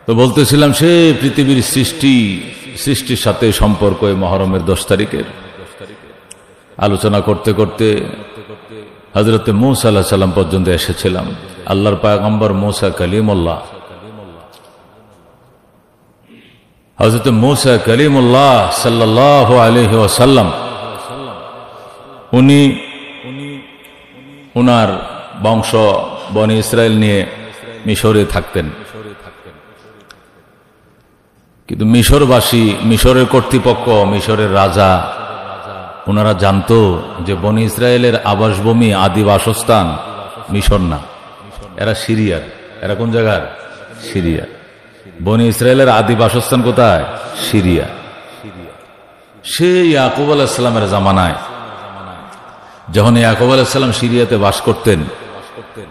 তো বলতেছিলাম সে পৃথিবীর সৃষ্টির সাথে সম্পর্ক এই মহরমের 10 তারিখের আলোচনা করতে করতে হযরত মূসা আলাইহিস সালাম পর্যন্ত এসেছিলাম। আল্লাহর পয়গম্বর মূসা কালিমুল্লাহ, হযরত মূসা কালিমুল্লাহ সাল্লাল্লাহু আলাইহি ওয়াসাল্লাম, উনি উনার বংশ বনি ইসরায়েল নিয়ে মিশরে থাকতেন। কিন্তু মিশরবাসী, মিশরের কর্তৃপক্ষ, মিশরের রাজা, ওনারা জানতো যে বনি ইসরায়েলের আবাসভূমি, আদি বাসস্থান মিশর না, এরা সিরিয়ার। এরা কোন জায়গার? সিরিয়া। বনি ইসরায়েলের আদি বাসস্থান কোথায়? সিরিয়া। সে ইয়াকুব আলাইহিস সালামের জামানায় যখন ইয়াকুব আলাইহিস সালাম সিরিয়াতে বাস করতেন,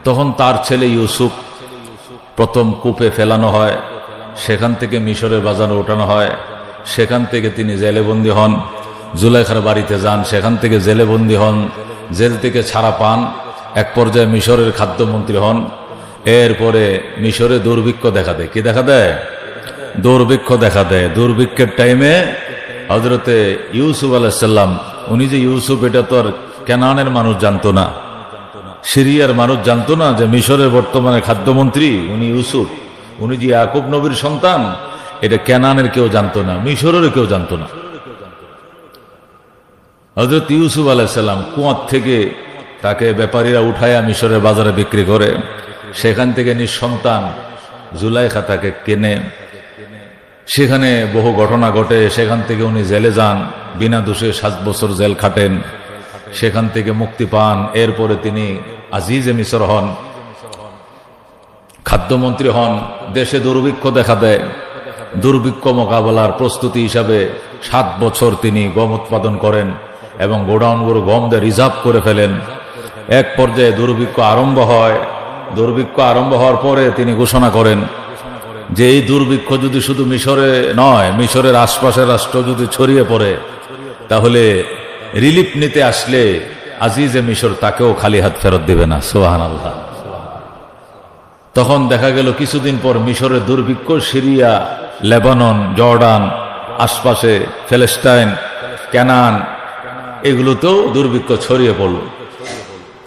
তখন তার ছেলে ইউসুফ প্রথম কূপে ফেলানো হয়, সেখান থেকে মিশরের বাজারে ওঠানো হয়, সেখান থেকে তিনি জেলেবন্দি হন, জুলাইখার বাড়িতে যান, সেখান থেকে জেলেবন্দি হন, জেল থেকে ছাড়া পান, এক পর্যায়ে মিশরের খাদ্যমন্ত্রী হন। এরপরে মিশরে দুর্ভিক্ষ দেখা দেয়। কি দেখা দেয়? দুর্ভিক্ষ দেখা দেয়। দুর্ভিক্ষের টাইমে হযরতে ইউসুফ আলাইহিস সালাম, উনি যে ইউসুফ, এটা তো আর কেনানের মানুষ জানতো না, সিরিয়ার মানুষ জানতো না যে মিশরের বর্তমানে খাদ্যমন্ত্রী উনি ইউসুফ, উনি যে ইয়াকুব নবীর সন্তান, এটা কেনানের কেউ জানতো না, মিশরের কেউ জানতো না। হযরত ইউসুফ আলাইহিস সালাম কুয়ার থেকে তাকে ব্যাপারীরা উঠায়া মিশরের বাজারে বিক্রি করে, সেখান থেকে নিঃসন্তান জুলাইখা তাকে কেনে, সেখানে বহু ঘটনা ঘটে, সেখান থেকে উনি জেলে যান, বিনা দোষে 7 বছর জেল খাটেন, সেখান থেকে মুক্তি পান। এরপরে তিনি আজিজে মিশর হন, খাদ্যমন্ত্রী হন। দেশে দুর্ভিক্ষ দেখা দেয়, দুর্ভিক্ষ মোকাবেলার প্রস্তুতি হিসাবে 7 বছর তিনি গম উৎপাদন করেন এবং গোডাউনগুলো গম দিয়ে রিজার্ভ করে ফেলেন। এক পর্যায়ে দুর্ভিক্ষ আরম্ভ হয়। দুর্ভিক্ষ আরম্ভ হওয়ার পরে তিনি ঘোষণা করেন যে এই দুর্ভিক্ষ যদি শুধু মিশরে নয়, মিশরের আশপাশের রাষ্ট্র যদি ছড়িয়ে পড়ে, তাহলে রিলিফ নিতে আসলে আজিজে মিশর তাকেও খালি হাত ফেরত দিবে না। সুবহানাল্লাহ। তখন দেখা গেল কিছুদিন পর মিশরের দুর্ভিক্ষ সিরিয়া, লেবানন, জর্ডান, আশপাশে ফিলিস্তিন, কানান, এগুলোতেও দুর্ভিক্ষ ছড়িয়ে পড়ল।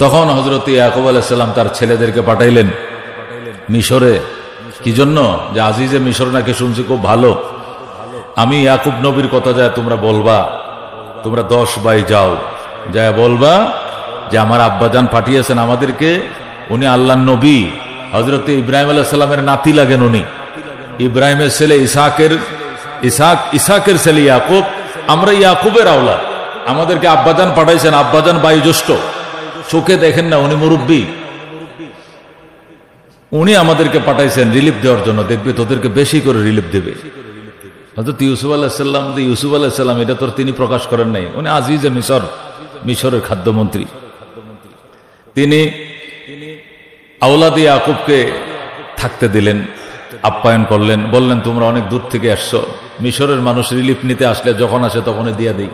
তখন হযরত ইয়াকুব আলাইহিস সালাম তার ছেলেদেরকে পাঠাইলেন মিশরে। কি জন্য? যে আজিজে মিশর নাকি শুনছি খুব ভালো, আমি ইয়াকুব নবীর কথা যায় তোমরা বলবা, তোমরা 10 ভাই যাও, যায় বলবা যে আমার আব্বাজান পাঠিয়েছেন আমাদেরকে, উনি আল্লাহর নবী, হযরত ইব্রাহিম আলাইহিস সালামের নাতি লাগেন উনি, ইব্রাহিমের ছেলে ইসহাকের ছেলে ইয়াকুব, আমরা ইয়াকুবের আওলাদ, আমাদেরকে আব্বাজান পাঠাইছেন, আব্বাজান বয়োজ্যেষ্ঠ, চোখে দেখেন না, উনি মুরব্বী, উনি আমাদেরকে পাঠাইছেন রিলিফ দেওয়ার জন্য, দেখবে তোদেরকে বেশি করে রিলিফ দেবে। হযরত ইউসুফ আলাইহিস সালাম, ইউসুফ আলাইহিস সালাম এটা তো তিনি প্রকাশ করেন নাই, উনি আজিজে মিশর, মিশরের খাদ্যমন্ত্রী। তিনি আওলাদ ইয়াকুবকে থাকতে দিলেন, আপ্যায়ন করলেন, বললেন তোমরা অনেক দূর থেকে আসছো, মিশরের মানুষ রিলিফ নিতে আসলে যখন আসে তখনই দিয়ে দিই,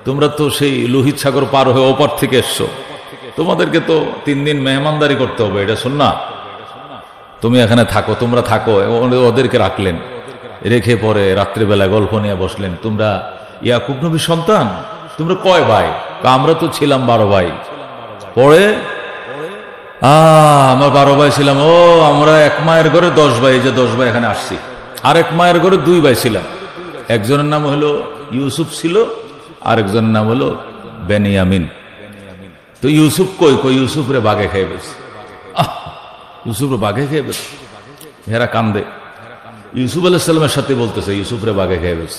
তোমরা তো সেই লোহিত সাগর পার হয়ে ওপার থেকে এসছো, তোমাদেরকে তো 3 দিন মেহমানদারি করতে হবে, এটা সুন্নাত, তুমি এখানে থাকো, তোমরা থাকো। ওদেরকে রাখলেন, রেখে পরে রাত্রিবেলা গল্প নিয়ে বসলেন, তোমরা ইয়াকুব নবীর সন্তান, তোমরা কয় ভাই? আমরা তো ছিলাম 12 ভাই। পরে আমরা 12 ভাই ছিলাম। ও আমরা এক মায়ের ঘরে 10 ভাই, যে 10 ভাই এখানে আসছি। আর এক মায়ের ঘরে 2 ভাই ছিলাম, একজনের নাম হলো ইউসুফ ছিল, আরেকজনের নাম হলো বেনিয়ামিন। তো ইউসুফ কই? ইউসুফ রে বাঘে খেয়ে বেশ, ইউসুফ রে বাঘে খেয়ে বেশ। এরা কান্দে, ইউসুফ আলাইহিস সালামের সাথে বলতেছে ইউসুফ রে বাঘে খেয়ে বেশ।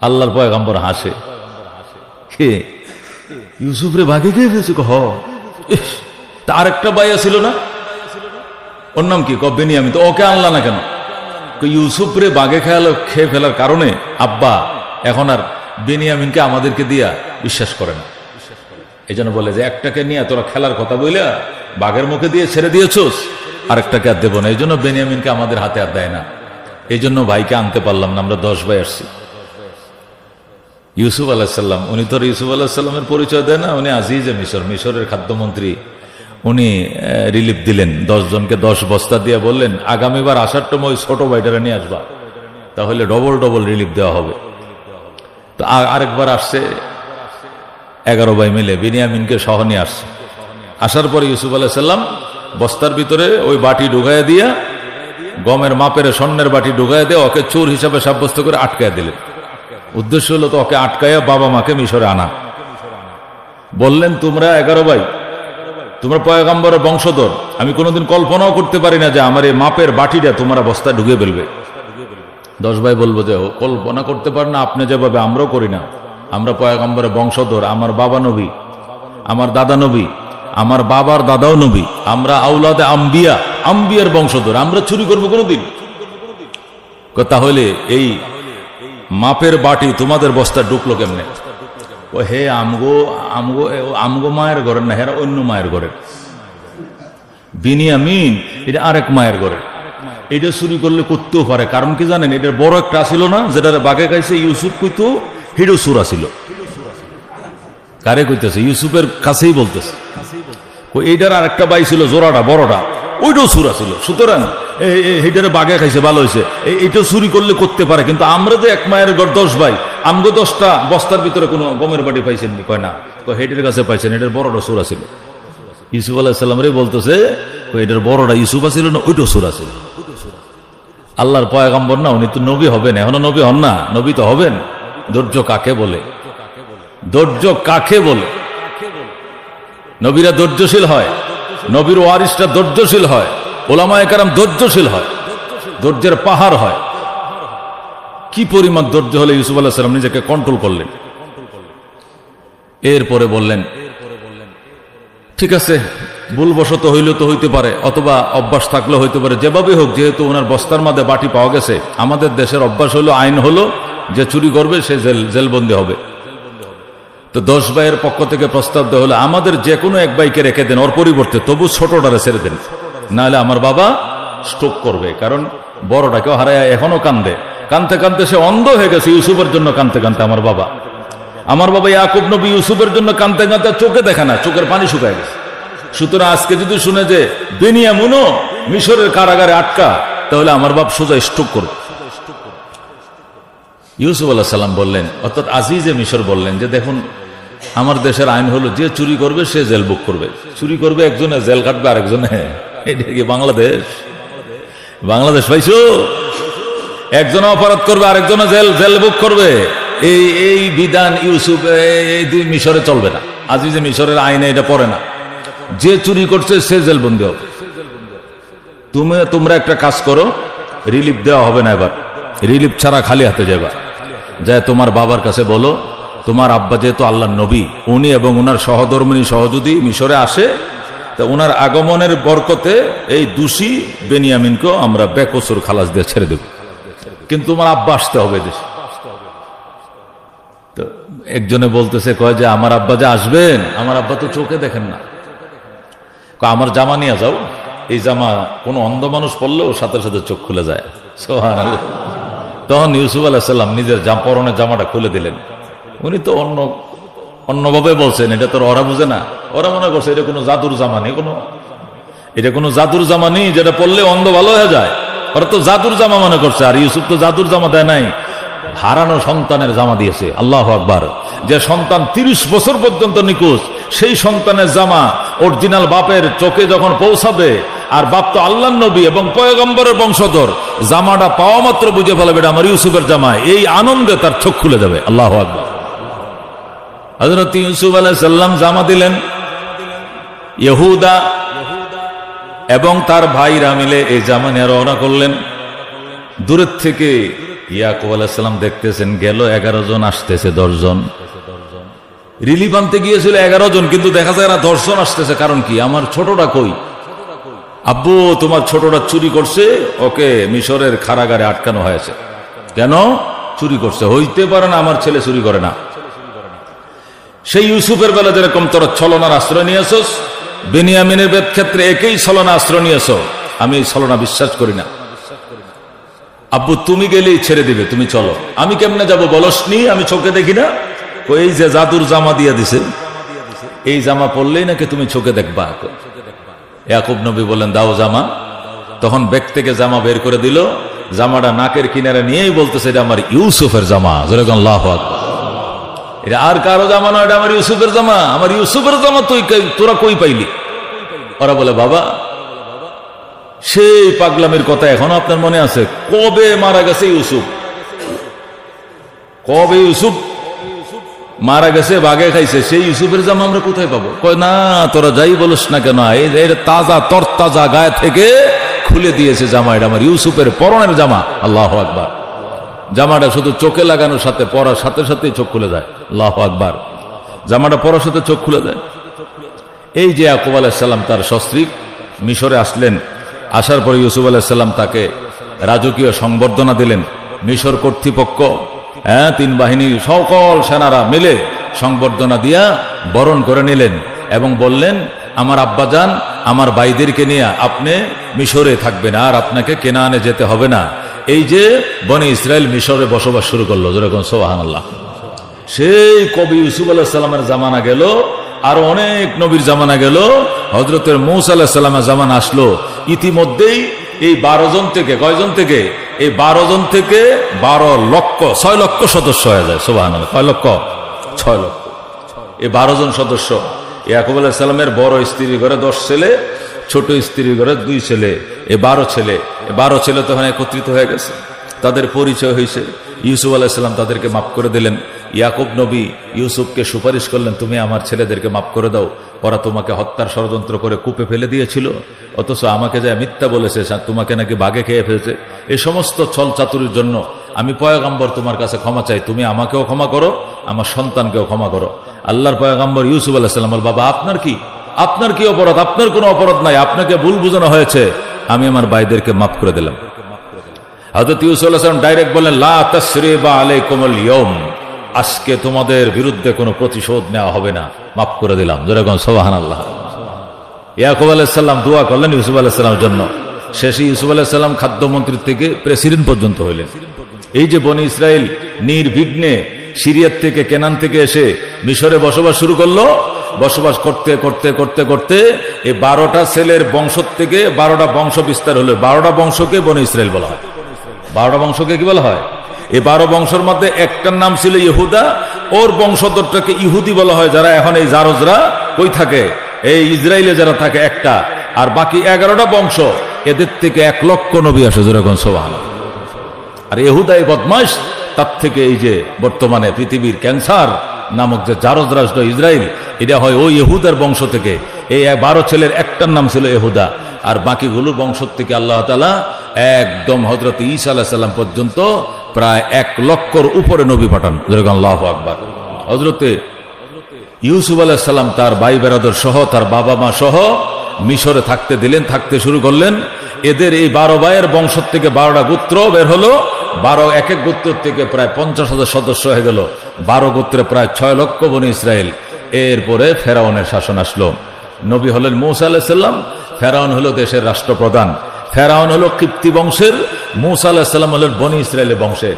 আল্লাহর পয়গম্বর হাসে, কে? ইউসুফ রে বাঘে খেয়ে ফেলছে? তার একটা ভাই ছিল না, ওর নাম কি? বেনিয়ামিন। তো ওকে আনলা না কেন? ইউসুফ রে বাঘে খেয়ে ফেলার কারণে আব্বা এখন আর বেনিয়ামিনকে আমাদেরকে দিয়া বিশ্বাস করে না, এই জন্য বলে যে একটাকে নিয়ে তোরা খেলার কথা বইলা বাঘের মুখে দিয়ে ছেড়ে দিয়েছোস, আরেকটাকে আর দেবো না, এই জন্য বেনিয়ামিনকে আমাদের হাতে আর দেয় না, এই জন্য ভাইকে আনতে পারলাম না, আমরা 10 ভাই আসছি। ইউসুফ আলাইহিস সালাম, উনি তো ইউসুফ আলাইহিস সালামের পরিচয় দেয় না, উনি আজিজে মিশর, মিশরের খাদ্যমন্ত্রী, উনি রিলিফ দিলেন, 10 জনকে 10 বস্তা দিয়ে বললেন আগামীবার আসার সময় ওই ছোট ভাইটারা নিয়ে আসবা, তাহলে ডবল ডবল রিলিফ দেওয়া হবে। তো আরেকবার আসছে 11 ভাই মিলে বিনিয়ামিনকে সহ নিয়ে আসছে। আসার পরে ইউসুফ আলাইহিস সালাম বস্তার ভিতরে ওই বাটি ঢুকাইয়া দিয়া, গমের মাপের স্বর্ণের বাটি ঢুকাইয়া দিয়ে ওকে চোর হিসাবে সাব্যস্ত করে আটকায়া দিলেন। উদ্দেশ্য হলো তো ওকে আটকাইয়া বাবা মাকে মিশরে আনা। বললেন তোমরা 11 ভাই, তোমরা পয়গম্বরের বংশধর, আমি কোনোদিন কল্পনাও করতে পারি না যে আমার এই মাপের বাটিটা তোমরা বস্তা ঢুকিয়ে ফেলবে। 10 ভাই বলবো যে কল্পনা করতে পার না আপনি যেভাবে, আমরাও করি না। আমরা পয়গম্বরের বংশধর, আমার বাবা নবী, আমার দাদা নবী, আমার বাবার দাদাও নবী, আমরা আউলাদে আম্বিয়া, আম্বিয়ার বংশধর, আমরা চুরি করবো কোনোদিন? তাহলে এই মাপের বাটি তোমাদের বস্তা ঢুকলো কেমনে? ও হে আমগো আমগো আমগো মায়ের ঘরের না, হেরা অন্য মায়ের ঘরের। বিনিয়ামিন এটা আরেক মায়ের ঘরের, এটা চুরি করলে করতেও পারে। কারণ কি জানেন, এটার বড় একটা ছিল না যেটা বাঘে খাইছে, ইউসুফ কইতো হিডো সুরা ছিল। কারে কইতেছে? ইউসুফের কাছেই বলতেছে। এইটার আর একটা বাই ছিল জোড়াটা বড়টা, ওইটাও সুরা ছিল। সুতরাং এইটারে বাঘে খাইছে, ভালো হয়েছে, এইটাও চুরি করলে করতে পারে। কিন্তু আমরা যে এক মায়ের ঘর 10 ভাই, আমগো 10টা বস্তার ভিতরে কোনো গমের বাটি পাইছেন? কয় না, হেটের কাছে পাইছেন, এটার বড়টা সুরা ছিল। ইউসুফ আলাইহিস সালাম রে বলতেছে এটার বড়টা ইউসুফ ছিল না, ওইটাও সুরা ছিল। আল্লাহর পয়গম্বর না, উনি তো নবী হবেন, এখনো নবী হন না, নবী তো হবেন। ধৈর্য কাকে বলে? ধৈর্য কাকে বলে? নবীরা ধৈর্যশীল হয়, নবীর ওয়ারিসরা ধৈর্যশীল হয়, ওলামায়ে কেরাম ধৈর্যশীল হয়, ধৈর্যের পাহাড় হয়। কি পরিমাণ ধৈর্য হলে ইউসুফ আলাইহিস সালাম নিজেকে কন্ট্রোল করলেন। এরপরে বললেন ঠিক আছে, ভুলবশত হইলে তো হইতে পারে, অথবা অভ্যাস থাকলে হইতে পারে, যেভাবে হোক, যেহেতু ওনার বস্তার মধ্যে বাটি পাওয়া গেছে, আমাদের দেশের অভ্যাস হলো, আইন হলো যে চুরি করবে সে জেলবন্দি হবে। তো 10 ভাইয়ের পক্ষ থেকে প্রস্তাব দেওয়া হলো আমাদের যে কোনো এক ভাইকে রেখে দেন, ওর পরিবর্তে তবু ছোটটারে ছেড়ে দেন, নাহলে আমার বাবা স্ট্রোক করবে। কারণ বড়টাকেও হারায় এখনো কান্দে, কানতে কানতে সে অন্ধ হয়ে গেছে ইউসুফের জন্য কানতে কানতে। আমার বাবা ইয়াকুব নবী ইউসুফের জন্য কানতে কানতে চোখে দেখে না, চোখের পানি শুকায় গেছে। সুতরাং আজকে যদি শুনে যে বিনিয়ামিনও মিশরের কারাগারে আটকা, তাহলে আমার বাপ সোজা স্ট্রোক করবে। ইউসুফ আলাইহিস সালাম বললেন, অর্থাৎ আজিজে মিশর বললেন যে দেখুন, আমার দেশের আইন হলো যে চুরি করবে সে জেল বুক করবে। চুরি করবে একজনে, জেল কাটবে আরেকজনে। এটা কি বাংলাদেশ পাইছো? একজনে অপরাধ করবে আরেকজনে জেল বুক করবে। এই বিধান ইউসুফ এই 2 মিশরে চলবে না। আজিজে মিশরের আইনে এটা পড়ে না। যে চুরি করছে সে জেলবন্দি হবে। তোমরা একটা কাজ করো, রিলিফ দেওয়া হবে না, এবার রিলিফ ছাড়া খালি হাতে যাবা, যায় তোমার বাবার কাছে বলো তোমার আব্বা যেহেতু আল্লাহর নবী, উনি এবং ওনার সহধর্মিণী সহযোগী মিশরে আসে, তা ওনার আগমনের বরকতে এই দোষী বেনিয়ামিনকেও আমরা বেকসুর খালাস দিয়ে ছেড়ে দেব, কিন্তু তোমার আব্বা আসতে হবে দেশে। তো একজনে বলতেছে, কয় যে আমার আব্বা যে আসবেন, আমার আব্বা তো চোখে দেখেন না, আমার জামা নিয়ে যাও, এই জামা কোনো অন্ধ মানুষ পড়লেও সাথে সাথে চোখ খুলে যায়। সুবহানাল্লাহ। তখন ইউসুফ আলাইহিস সালাম নিজের পরনের জামাটা খুলে দিলেন। উনি তো অন্যভাবে বলছেন, এটা তো ওরা বুঝে না, ওরা মনে করছে এটা কোনো জাদুর জামা নেই, এটা কোনো জাদুর জামা নেই যেটা পড়লে অন্ধ ভালো হয়ে যায়। ওরা তো জাদুর জামা মনে করছে। আর ইউসুফ তো জাদুর জামা দেয় নাই, হারানো সন্তানের জামা দিয়েছে। আল্লাহু আকবার। যে সন্তান 30 বছর পর্যন্ত নিখোঁজ, সেই সন্তানের জামা অরিজিনাল বাপের চোখে যখন পৌঁছাবে, আর বাপ তো আল্লাহর নবী এবং পয়গম্বরের বংশধর, জামাটা পাওয়া মাত্র বুঝে ফেলবে এটা আমার ইউসুফের জামা। এই আনন্দে তার চোখ খুলে যাবে। আল্লাহু আকবার। হযরত ইউসুফ আলাইহিস সালাম জামা দিলেন। ইহুদা এবং তার ভাইরা মিলে এই জামা নিয়ে রওনা করলেন। দূরের থেকে ইয়াকুব আলাইহিস সালাম দেখতেছেন, গেল 11 জন, আসতেছে 10 জন। রিলিফ আনতে গিয়েছিল 11 জন, কিন্তু দেখা যায় না 10 জন আসতেছে। কারণ কি? আমার ছোটটা কই? আব্বু তোমার ছোটটা চুরি করছে, ওকে মিশরের কারাগারে আটকানো হয়েছে। কেন? চুরি করছে। হইতে পারে না আমার ছেলে চুরি করে না। সেই ইউসুফের বেলা যেরকম তোরা ছলনার আশ্রয় নিয়েছস, বেনিয়ামিনের ক্ষেত্রে একই ছলনা আশ্রয় নিয়েছ। আমি এই ছলনা বিশ্বাস করি না। আব্বু তুমি গেলেই ছেড়ে দিবে, তুমি চলো। আমি কেমনে যাব বলসনি? আমি চোখে দেখি না? এই যে জাদুর জামা দিয়ে দিছে, এই জামা পরলেই নাকি তুমি চোখে দেখবা। ইয়াকুব নবী বললেন দাও জামা। তখন ব্যাগ থেকে জামা বের করে দিল, জামাটা নাকের কিনারে নিয়েই বলতেছে এটা আমার ইউসুফের জামা। আল্লাহু আকবার। এটা আর কারো জামা নয়, এটা আমার ইউসুফের জামা। আমার ইউসুফের জামা তোরা কই পাইলি? ওরা বলে বাবা সেই পাগলামির কথা এখনো আপনার মনে আছে? কবে মারা গেছে ইউসুফ? কবে ইউসুফ মারা গেছে, বাঘে খাইছে, সেই ইউসুফের জামা আমরা কোথায় পাবো? কয় না তোরা যাই বলিস না কেন, এই তাজা তরতাজা গায়ে থেকে খুলে দিয়েছে জামা, এটা আমার ইউসুফের পরনের জামা। আল্লাহু আকবার। জামাটা শুধু চোখে লাগানোর সাথে পরার সাথে সাথে চোখ খুলে যায়। আল্লাহু আকবার। জামাটা পরার সাথে চোখ খুলে যায়। এই যে ইয়াকুব আলাইহিস সালাম তার সস্ত্রী মিশরে আসলেন, আসার পরে ইউসুফ আলাইহিস সালাম তাকে রাজকীয় সংবর্ধনা দিলেন। মিশর কর্তৃপক্ষ, তিন বাহিনীর সকল সেনারা মিলে সংবর্ধনা দিয়া বরণ করে নিলেন এবং বললেন আমার আব্বাজান আমার ভাইদেরকে নিয়ে আপনি মিশরে থাকবেন, আর আপনাকে কেনানে যেতে হবে না। এই যে বনি ইসরায়েল মিশরে বসবাস শুরু করলো, যেরকম সুবহানাল্লাহ। সেই কবি ইউসুফ আলাইহিস সালামের জামানা গেল, আর অনেক নবীর জামানা গেল, হযরতের মূসা আলাইহিস সালামের জামানা আসলো। ইতিমধ্যেই এই 12 জন থেকে, কয়জন থেকে? এই 12 জন থেকে 12 লক্ষ 6 লক্ষ সদস্য হয়ে যায়। সুবহানাল্লাহ। কয় লক্ষ? 6 লক্ষ। এই 12 জন সদস্য। ইয়াকুব আলাইহিস সালামের বড় স্ত্রীর ঘরে 10 ছেলে, ছোট স্ত্রীর ঘরে 2 ছেলে, এই 12 ছেলে। এই 12 ছেলে তখন একত্রিত হয়ে গেছে, তাদের পরিচয় হয়েছে। ইউসুফ আলাইহিস সালাম তাদেরকে মাফ করে দিলেন। ইয়াকুব নবী ইউসুফকে সুপারিশ করলেন তুমি আমার ছেলেদেরকে মাফ করে দাও, ওরা তোমাকে হত্যার ষড়যন্ত্র করে কূপে ফেলে দিয়েছিল, অথচ আমাকে যা মিথ্যা বলেছে তোমাকে নাকি বাঘে খেয়ে ফেলছে, এই সমস্ত ছল চাতুরির জন্য আমি পয়গম্বর তোমার কাছে ক্ষমা চাই, তুমি আমাকেও ক্ষমা করো, আমার সন্তানকেও ক্ষমা করো। আল্লাহর পয়গম্বর ইউসুফ আলাইহিস সালাম বল বাবা আপনার কি অপরাধ? আপনার কোনো অপরাধ নাই, আপনাকে ভুল বোঝানো হয়েছে, আমি আমার ভাইদেরকে মাফ করে দিলাম। হযরত ইউসুফ আলাইহিস সালাম ডাইরেক্ট বললেন লা তাসরিবা আলাইকুমুল ইয়াউম, আজকে তোমাদের বিরুদ্ধে কোনো প্রতিশোধ নেওয়া হবে না, মাফ করে দিলাম। যেরকম সুবহানাল্লাহ। ইয়াকুব আলাইহিস সালাম দোয়া করলেন ইউসুফ আলাইহিস সালামের জন্য। শেষে ইউসুফ আলাইহিস সালাম খাদ্যমন্ত্রী থেকে প্রেসিডেন্ট পর্যন্ত হইলেন। এই যে বনি ইসরাইল নির্বিঘ্নে সিরিয়া থেকে, কেনান থেকে এসে মিশরে বসবাস শুরু করলো, বসবাস করতে করতে করতে করতে এই 12টা ছেলের বংশ থেকে 12টা বংশ বিস্তার হলো। 12টা বংশকে বনি ইসরাইল বলা হয়। 12টা বংশকে কি বলা হয়? এই 12 বংশের মধ্যে একটার নাম ছিল ইহুদা, ওর বংশধরটাকে ইহুদি বলা হয়। যারা এখন এই জারজরা কই থাকে, এই ইসরায়েলে যারা থাকে একটা, আর বাকি 11টা বংশ, এদের থেকে 1 লক্ষ নবী আসে। যেরকম সুবহানাল্লাহ। আর ইহুদা এই বদমাশ, তার থেকে এই যে বর্তমানে পৃথিবীর ক্যান্সার নামক যে জারজ রাষ্ট্র ইসরায়েল, এটা হয় ওই ইহুদার বংশ থেকে। এই 12 ছেলের একটার নাম ছিল ইহুদা, আর বাকিগুলো বংশ থেকে আল্লাহ তাআলা একদম হযরত ঈসা আলাইহিস সালাম পর্যন্ত প্রায় 1 লক্ষর উপরে নবী পাঠান। যেরকম আল্লাহু আকবার। হযরতে ইউসুফ আলাইহিস সালাম তার ভাই বেরাদর সহ, তার বাবা মা সহ মিশরে থাকতে দিলেন, থাকতে শুরু করলেন। এদের এই 12 ভাইয়ের বংশ থেকে 12টা গোত্র বের হলো। 12 এক এক গোত্র থেকে প্রায় 50,000 সদস্য হয়ে গেল। 12 গোত্রে প্রায় 6 লক্ষ বনি ইসরায়েল। এরপরে ফেরাউনের শাসন আসলো। নবী হলেন মূসা আলাইহিস সালাম, ফেরাউন হলো দেশের রাষ্ট্রপ্রধান। ফেরাউন হলো কিপ্তি বংশের, মূসা আলাইহিস সালাম হলেন বনি ইসরায়েলের বংশের।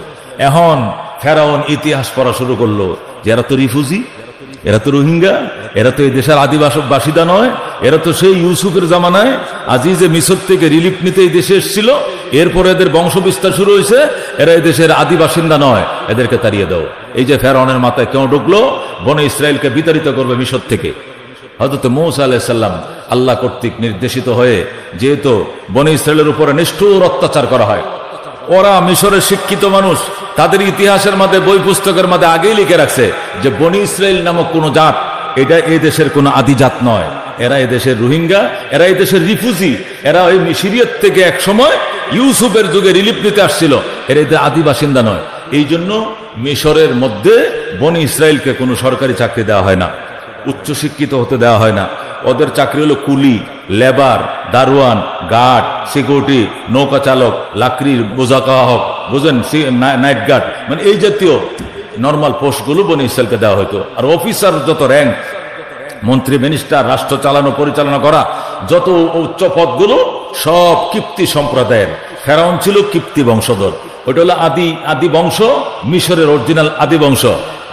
এখন ফেরাউন ইতিহাস পড়া শুরু করলো যে এরা তো রিফিউজি, এরা তো রোহিঙ্গা, এরা তো এই দেশের আদিবাসীদা নয়, এরা তো সেই ইউসুফের জামানায় আজিজে মিশর থেকে রিলিফ নিতে এই দেশে এসেছিল, এরপরে এদের বংশ বিস্তার শুরু হয়েছে, এরা এই দেশের আদিবাসিন্দা নয়, এদেরকে তাড়িয়ে দাও। এই যে ফেরাউনের মাথায় কেউ ঢুকলো, বনে ইসরায়েলকে বিতাড়িত করবে মিশর থেকে। হযরত মূসা আলাইহিস সালাম আল্লাহ কর্তৃক নির্দেশিত হয়ে, যেহেতু বনে ইসরায়েলের উপরে নিষ্ঠুর অত্যাচার করা হয়, ওরা মিশরের শিক্ষিত মানুষ, তাদের ইতিহাসের মধ্যে, বই পুস্তকের মধ্যে আগেই লিখে রাখছে যে বনি ইসরায়েল নামক কোন জাত, এটা এই দেশের কোন আদি জাত নয়, এরা এই দেশের রোহিঙ্গা, এরা এই দেশের রিফিউজি, এরা ওই সিরিয়ার থেকে এক সময় ইউসুফের যুগে রিলিফ নিতে আসছিল, এরা এদের আদি বাসিন্দা নয়। এই জন্য মিশরের মধ্যে বনি ইসরায়েলকে কোনো সরকারি চাকরি দেওয়া হয় না, উচ্চশিক্ষিত হতে দেওয়া হয় না। ওদের চাকরি হলো কুলি, লেবার, দারোয়ান, গার্ড, সিকিউরিটি, নৌকা চালক, লাকড়ির বোঝা কাহক, বুঝেন, নাইট গার্ড, মানে এই জাতীয় নর্মাল পোস্টগুলো বনি ইসরায়েলকে দেওয়া হতো। আর অফিসার যত র্যাঙ্ক, মন্ত্রী, মিনিস্টার, রাষ্ট্র চালানো পরিচালনা করা যত উচ্চ পদগুলো সব কিপ্তি সম্প্রদায়ের। ফেরাউন ছিল কিপ্তি বংশধর, ওটা হলো আদি বংশ, মিশরের অরিজিনাল আদি বংশ।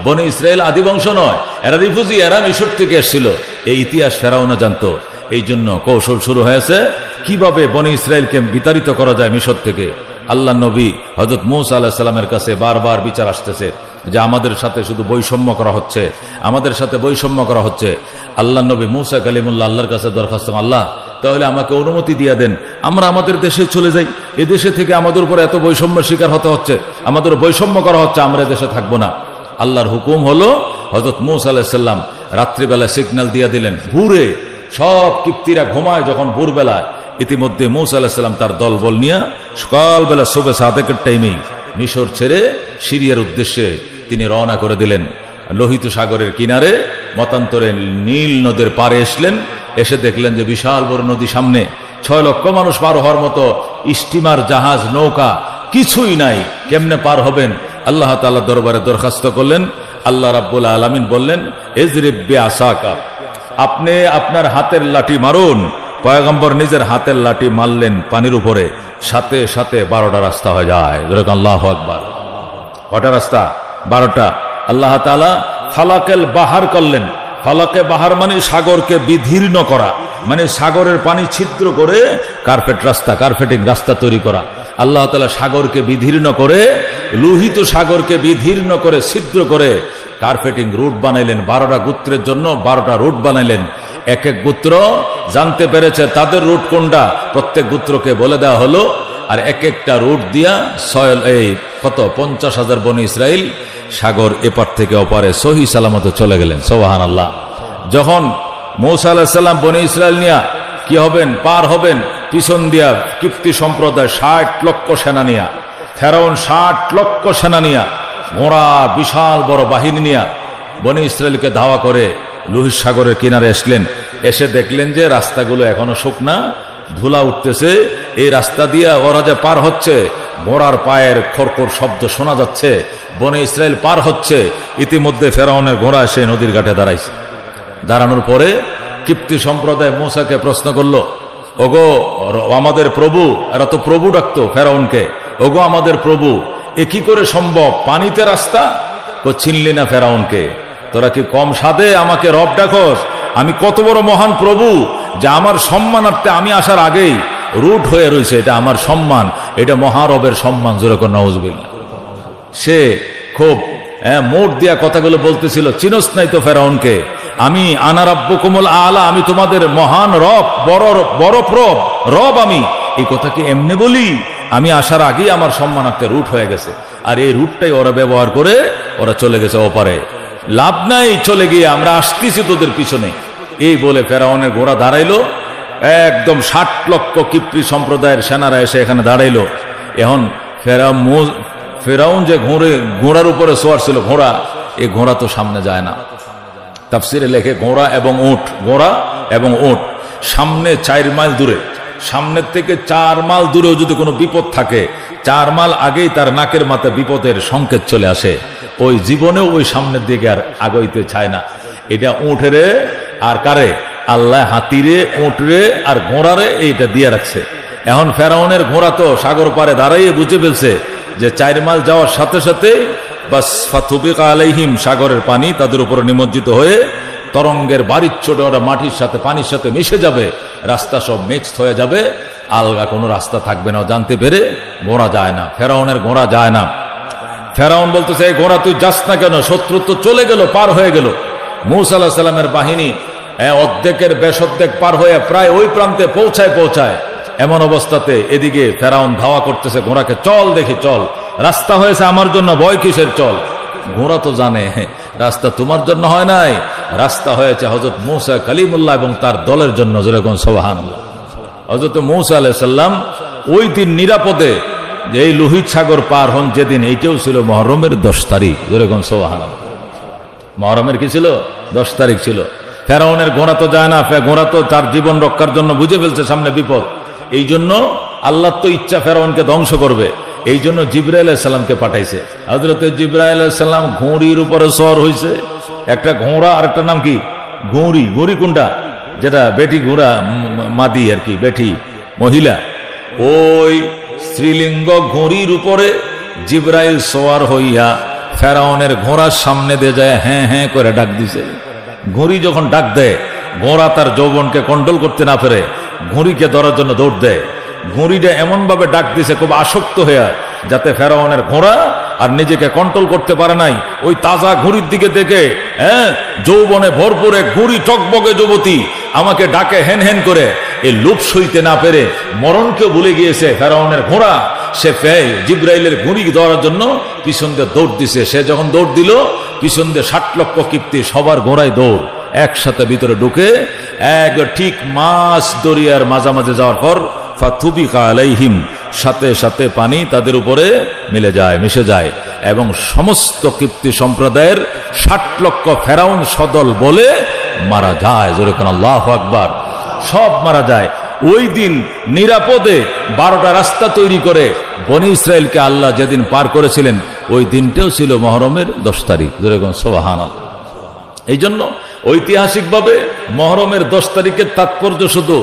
বনি ইসরায়েল আদি বংশ নয়, এরা রিফিউজি, এরা মিশর থেকে এসেছিল। এই ইতিহাস ফেরাউনও জানতো। এই জন্য কৌশল শুরু হয়েছে কিভাবে বনি ইসরায়েলকে বিতাড়িত করা যায় মিশর থেকে। আল্লাহ নবী হযরত মূসা আলাইহিস সালামের কাছে বারবার বিচার আসতেছে যে আমাদের সাথে শুধু বৈষম্য করা হচ্ছে, আমাদের সাথে বৈষম্য করা হচ্ছে। আল্লাহ নবী মূসা কালিমুল্লাহ আল্লাহর কাছে দরখাস্ত, আল্লাহ তাহলে আমাকে অনুমতি দিয়ে দেন, আমরা আমাদের দেশে চলে যাই। এ দেশে থেকে আমাদের উপর এত বৈষম্যের শিকার হতে হচ্ছে, আমাদের বৈষম্য করা হচ্ছে, আমরা দেশে থাকবো না। আল্লাহর হুকুম হলো হযরত মূসা আলাইহিস সালাম রাত্রিবেলা সিগন্যাল দিয়ে দিলেন, ভোরে সব কিপ্তিরা ঘুমায় যখন ভোরবেলায়, ইতিমধ্যে মূসা আলাইহিস সালাম তার দলবল নিয়ে সকালবেলা সুবহে সাদেকের টাইমেই মিশর ছেড়ে সিরিয়ার উদ্দেশ্যে তিনি রওনা করে দিলেন। লোহিত সাগরের কিনারে মতান্তরে নীল নদের পারে এসলেন, এসে দেখলেন যে বিশাল বড় নদী সামনে, 6 লক্ষ মানুষ পার হওয়ার মতো স্টিমার, জাহাজ, নৌকা কিছুই নাই, কেমনে পার হবেন? আল্লাহ তাআলা দরবারে দরখাস্ত করলেন। আল্লাহ রাব্বুল আলামিন বললেন, ইজরিব বিআসাকা, আপনি আপনার হাতের লাঠি মারুন। পয়গম্বর নিজের হাতের লাঠি মারলেন পানির উপরে, সাথে সাথে 12টা রাস্তা হয়ে যায়। আল্লাহু আকবার। কটা রাস্তা? 12টা। আল্লাহ তাআলা ফালাকেল বাহার করলেন। ফালাকে বাহার মানে সাগরকে বিদীর্ণ করা, মানে সাগরের পানি ছিদ্র করে কার্পেটিং রাস্তা তৈরি করা। আল্লাহ তাআলা সাগরকে বিদীর্ণ করে, লোহিত সাগরকে বিদীর্ণ করে, ছিদ্র করে কার্পেটিং রুট বানাইলেন। 12টা গোত্রের জন্য 12টা রুট বানাইলেন। এক এক গোত্র জানতে পেরেছে তাদের রুট কোনটা, প্রত্যেক গোত্রকে বলে দেওয়া হলো। আর এক একটা রুট দিয়া 50,000 বনি ইসরাইল সাগর এপার থেকে ওপারে সহি সালামতে চলে গেলেন। সুবহানাল্লাহ। যখন মূসা আলাইহিস সালাম বনি ইসরাইল নিয়া কি হবেন, পার হবেন, পিছন দিয়া কিপ্তি সম্প্রদায় 60 লক্ষ সেনা নিয়া, ফেরাউন 60 লক্ষ সেনা নিয়া, ঘোড়া বিশাল বড় বাহিনী নিয়া বনি ইসরায়েলকে ধাওয়া করে লোহিত সাগরের কিনারে আসলেন। এসে দেখলেন যে রাস্তাগুলো এখনো শুকনা, ধুলা উঠতেছে। এই রাস্তা দিয়ে ওরা যে পার হচ্ছে, ঘোড়ার পায়ের খড়খড় শব্দ শোনা যাচ্ছে, বনে ইসরায়েল পার হচ্ছে। ইতিমধ্যে ফেরাউনের ঘোড়া এসে নদীর ঘাটে দাঁড়াইছে। দাঁড়ানোর পরে কিপ্তি সম্প্রদায় মূসাকে প্রশ্ন করলো, ওগো আমাদের প্রভু, এরা তো প্রভু ডাকতো ফেরাউনকে, ওগো আমাদের প্রভু, এ কি করে সম্ভব? পানিতে রাস্তা? চিনলি না ফেরাউনকে? তোরা কি কম সাধে আমাকে রব ডাকস? আমি কত বড় মহান প্রভু যে আমার সম্মানার্থে আমি আসার আগেই রুট হয়ে রয়েছে। এটা আমার সম্মান, এটা মহারবের সম্মান। জোরে করে নাউজুবিল্লাহ। সে খুব মোট দিয়া কথাগুলো বলতেছিল, চিনস নাই তো ফেরাউনকে? আমি আনা রাব্বুকুমুল আলা, আমি তোমাদের মহান রব, বড় রব আমি। এই কথা কি এমনি বলি? আমি আসার আগেই আমার সম্মানার্থে রুট হয়ে গেছে। আর এই রুটটাই ওরা ব্যবহার করে ওরা চলে গেছে ওপারে। লাভ নাই চলে গিয়ে, আমরা আসতেছি তোদের পিছনে। এই বলে ফেরাউনের ঘোড়া দাঁড়াইলো। একদম 60 লক্ষ কিপ্তি সম্প্রদায়ের সেনারা এসে এখানে দাঁড়াইলো। এখন ফেরাউন যে ঘোড়ার উপরে সোয়ার ছিল, এই ঘোড়া তো সামনে যায় না। তাফসিরে লেখে ঘোড়া এবং উট সামনে 4 মাইল দূরে, সামনের থেকে 4 মাইল দূরেও যদি কোনো বিপদ থাকে, 4 মাইল আগেই তার নাকের মাথায় বিপদের সংকেত চলে আসে। ওই জীবনেও ওই সামনের দিকে আর আগাইতে চায় না। এটা উঠেরে আর কারে? আল্লাহ হাতিরে, উঠরে আর ঘোড়ারে এইটা দিয়ে রাখছে। এখন ফেরাউনের ঘোড়া তো সাগর পারে দাঁড়াইয়ে বুঝে ফেলছে যে 4 মাইল যাওয়ার সাথে সাথে বাস ফাতুবিকা আলাইহিম, সাগরের পানি তাদের উপর নিমজ্জিত হয়ে তরঙ্গের বাড়ির ছোট ওরা মাটির সাথে পানির সাথে মিশে যাবে, রাস্তা সব মিক্সড হয়ে যাবে, আলগা কোনো রাস্তা থাকবে না। জানতে পেরে ঘোড়া যায় না, ফেরাউনের ঘোড়া যায় না। ফেরাউন বলতেছে, এই ঘোড়া তুই যাস না কেন? শত্রু তো চলে গেল, পার হয়ে গেল। মূসা আলাইহিস সালামের বাহিনী অর্ধেকের বেশর্ধেক পার হয়ে প্রায় ওই প্রান্তে পৌঁছায়। এমন অবস্থাতে এদিকে ফেরাউন ধাওয়া করতেছে ঘোড়াকে, চল দেখি চল, রাস্তা হয়েছে আমার জন্য, ভয় কিসের? চল। ঘোড়া তো জানে রাস্তা তোমার জন্য হয় নাই, রাস্তা হয়েছে হযরত মূসা কালিমুল্লাহ এবং তার দলের জন্য। যেরকম সুবহানাল্লাহ। হযরত মূসা আলাইহিস সালাম ওই দিন নিরাপদে এই লোহিত সাগর পার হন যেদিন, এইটাও ছিল মুহররমের 10 তারিখ। যেরকম সুবহানাল্লাহ। মুহররমের কি ছিল? 10 তারিখ ছিল। ফেরাউনের ঘোড়া তো যায় না, ঘোড়া তো তার জীবন রক্ষার জন্য বুঝে ফেলছে সামনে বিপদ। এই জন্য আল্লাহর তো ইচ্ছা ফেরাউনকে ধ্বংস করবে, এই জন্য জিবরাইল আলাইহিস সালামকে পাঠাইছে। হযরত জিবরাইল আলাইহিস সালাম ঘোড়ির উপরে সওয়ার হইছে। একটা ঘোড়া, আর একটা নাম কি? ঘোড়ি। কোনটা? যেটা বেটি ঘোড়া, মাদি আর কি, বেটি মহিলা। ওই স্ত্রীলিঙ্গ ঘোড়ির উপরে জিবরাইল সওয়ার হইয়া ফেরাউনের ঘোড়ার সামনে দিয়ে যায়, হ্যাঁ হ্যাঁ করে ডাক দিছে। ঘোড়ি যখন ডাক দেয়, ঘোড়া তার যৌবনকে কন্ট্রোল করতে না পারে, ঘুড়িকে ধরার জন্য দৌড় দেয়। ঘুড়িটা এমন ভাবে ডাক দিছে খুব আসক্ত হয়ে, যাতে ফেরাউনের ঘোড়া আর নিজেকে কন্ট্রোল করতে পারে নাই। ওই তাজা ঘুড়ির দিকে দেখে, যৌবনে ভরপুরে ঘুড়ি টকবগে যুবতী আমাকে ডাকে হেন হেন করে, এই লোভ সইতে না পেরে মরণকে ভুলে গিয়েছে ফেরাউনের ঘোড়া। সে জিব্রাইলের ঘুড়ি ধরার জন্য পিছন দিয়ে দৌড় দিছে। সে যখন দৌড় দিল, পিছন দিয়ে 60 লক্ষ কিপ্তি সবার ঘোড়ায় দৌড়, একসাথে ভিতরে ঢুকে ঠিক মাছ দরিয়ার মাঝামাঝি যাওয়ার পর ফাতুবিকা আলাইহিম, সাথে সাথে পানি তাদের উপরে মিশে যায় এবং সমস্ত কিপ্তি সম্প্রদায়ের 60 লক্ষ ফেরাউন সদল বলে মারা যায়। জোরে কোন আল্লাহু আকবার। সব মারা যায়। ওই দিন নিরাপদে 12টা রাস্তা তৈরি করে বনি ইসরায়েলকে আল্লাহ যেদিন পার করেছিলেন, ওই দিনটাও ছিল মহরমের 10 তারিখ। জোরে কোন সুবহানাল্লাহ। এই জন্য ঐতিহাসিকভাবে মহরমের 10 তারিখের তাৎপর্য শুধু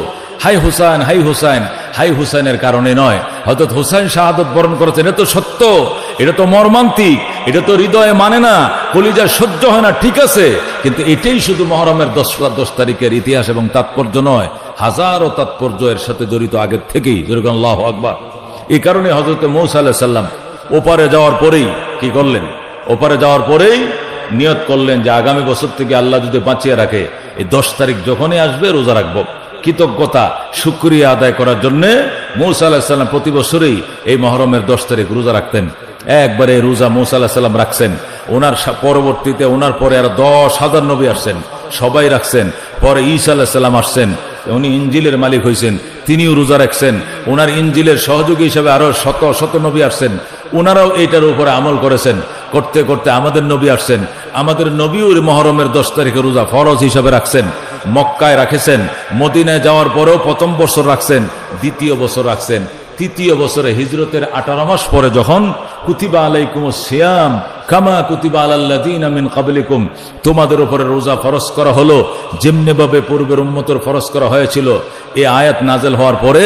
হাই হুসাইন হাই হুসাইন হাই হুসাইনের কারণে নয়। হযরত হুসাইন শাহাদত বরণ করেছেন, এটা তো সত্য, এটা তো মর্মান্তিক, এটা তো হৃদয়ে মানে না, কলিজার সহ্য হয় না, ঠিক আছে, কিন্তু এটাই শুধু মহরমের 10 তারিখের ইতিহাস এবং তাৎপর্য নয়, হাজারো তাৎপর্য এর সাথে জড়িত আগের থেকেই। যেরকম আল্লাহু আকবার। এই কারণে হযরত মূসা আলাইহিস সালাম ওপারে যাওয়ার পরেই কি করলেন? ওপারে যাওয়ার পরেই নিয়ত করলেন যে আগামী বছর থেকে আল্লাহ যদি বাঁচিয়ে রাখে, এই 10 তারিখ যখনই আসবে রোজা রাখবো। কৃতজ্ঞতা শুকরিয়া আদায় করার জন্য মূসা আলাইহিস সালাম প্রতি বছরই এই মহরমের 10 তারিখ রোজা রাখতেন। একবারে রোজা মূসা আলাইহিস সালাম রাখছেন। ওনার পরবর্তীতে ওনার পরে আর 10,000 নবী আসছেন, সবাই রাখছেন। পরে ঈসা আলাইহিস সালাম আসছেন, উনি ইনজিলের মালিক হয়েছেন, তিনিও রোজা রাখছেন। ওনার ইনজিলের সহযোগী হিসেবে আরো শত শত নবী আসছেন, ওনারাও এইটার উপরে আমল করেছেন। করতে করতে আমাদের নবী আসছেন, আমাদের নবীও মহরমের 10 তারিখে রোজা ফরজ হিসাবে রাখছেন। মক্কায় রাখেছেন, মদিনায় যাওয়ার পরেও প্রথম বছর রাখছেন, দ্বিতীয় বছর রাখছেন, তৃতীয় বছরে হিজরতের 18 মাস পরে যখন কুতিবা আলাইকুমুস সিয়াম কামা কুতিবা আলাল্লাযীনা মিন ক্বাবলিকুম, তোমাদের উপরে রোজা ফরজ করা হলো যেমনি ভাবে পূর্বের উম্মতের ফরজ করা হয়েছিল। এই আয়াত নাযিল হওয়ার পরে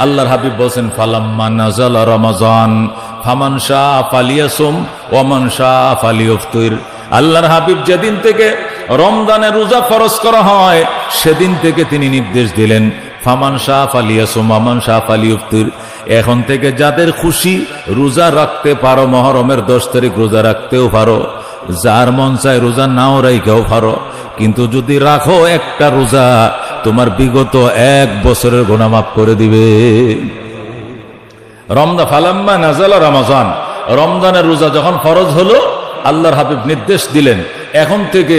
আল্লাহর হাবিব বলেন, ফালাম্মা নাযালা রমাজান ফামান শাআ ফালিয়াসুম ওয়া মান শাআ ফালিয়াফতির। আল্লাহর হাবিব যেদিন থেকে রমজানের রোজা ফরজ করা হয়, সেদিন থেকে তিনি নির্দেশ দিলেন, ফামান শাআ ফালিয়াসুম ওয়া মান শাআ ফালিয়াফতির। এখন থেকে যাদের খুশি রোজা রাখতে পারো, মহরমের 10 তারিখ রোজা রাখতেও পারো, যার মন চায় রোজা নাও রাখতেও পারো, কিন্তু যদি রাখো একটা রোজা, তোমার বিগত 1 বছরের গুনাহ মাফ করে দিবে। ফালাম্মা নাযালা রমাজান, রমজানের রোজা যখন ফরজ হলো, আল্লাহর হাবিব নির্দেশ দিলেন, এখন থেকে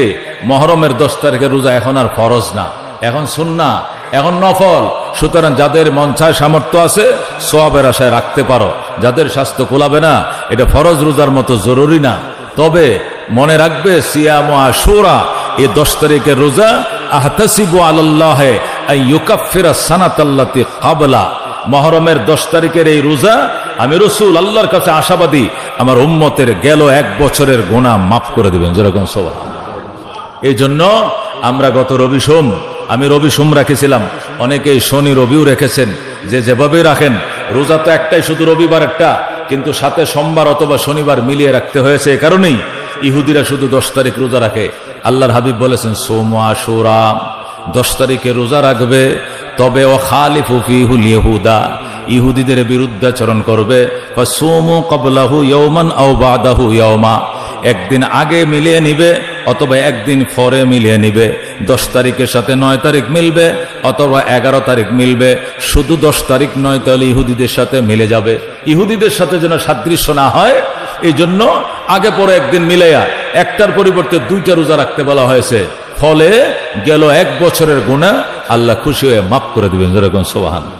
মহরমের 10 তারিখের রোজা এখন আর ফরজ না, এখন সুন্নাহ, এখন নফল। সুতরাং যাদের মন চায় সামর্থ্য আছে সওয়াবের আশায় রাখতে পারো, যাদের স্বাস্থ্য কোলাবে না, এটা ফরজ রোজার মতো জরুরি না। তবে মনে রাখবে, সিয়াম আশুরা, এই 10 তারিখের রোজা আহতাসিবু আলাল্লাহি আন ইউকাফিরা সানাতাল্লাতী ক্বাবলা, মহরমের 10 তারিখের এই রোজা আমি রাসূল আল্লাহর কাছে আশাবাদী আমার উম্মতের গেল 1 বছরের গুনাহ মাফ করে দিবেন। যেরকম সুবহানাল্লাহ। এই জন্য আমরা গত আমি রবি সোম রেখেছিলাম, অনেকেই শনি রবিও রেখেছেন, যে যেভাবে রাখেন। রোজা তো একটাই, শুধু রবিবার একটা, কিন্তু সাথে সোমবার অথবা শনিবার মিলিয়ে রাখতে হয়েছে। এ কারণেই ইহুদিরা শুধু 10 তারিখ রোজা রাখে। আল্লাহর হাবিব বলেছেন, সোম আশুরা, 10 তারিখে রোজা রাখবে, তবে ও খালিফু ফীহুল ইহুদা, ইহুদিদের বিরুদ্ধাচরণ করবে। ফাসুমু ক্বাবলাহু ইয়াওমান আও বাদাহু ইয়াওমা, একদিন আগে মিলিয়ে নিবে অথবা একদিন পরে মিলিয়ে নিবে। 10 তারিখের সাথে 9 তারিখ মিলবে অথবা 11 তারিখ মিলবে, শুধু 10 তারিখ নয়, তাহলে ইহুদিদের সাথে মিলে যাবে। ইহুদিদের সাথে যেন সাদৃশ্য না হয়, এই জন্য আগে পরে একদিন মিলাইয়া একটার পরিবর্তে 2টা রোজা রাখতে বলা হয়েছে। ফলে গেল 1 বছরের গুনাহ আল্লাহ খুশি হয়ে মাফ করে দিবেন। যেরকম সুবহানাল্লাহ।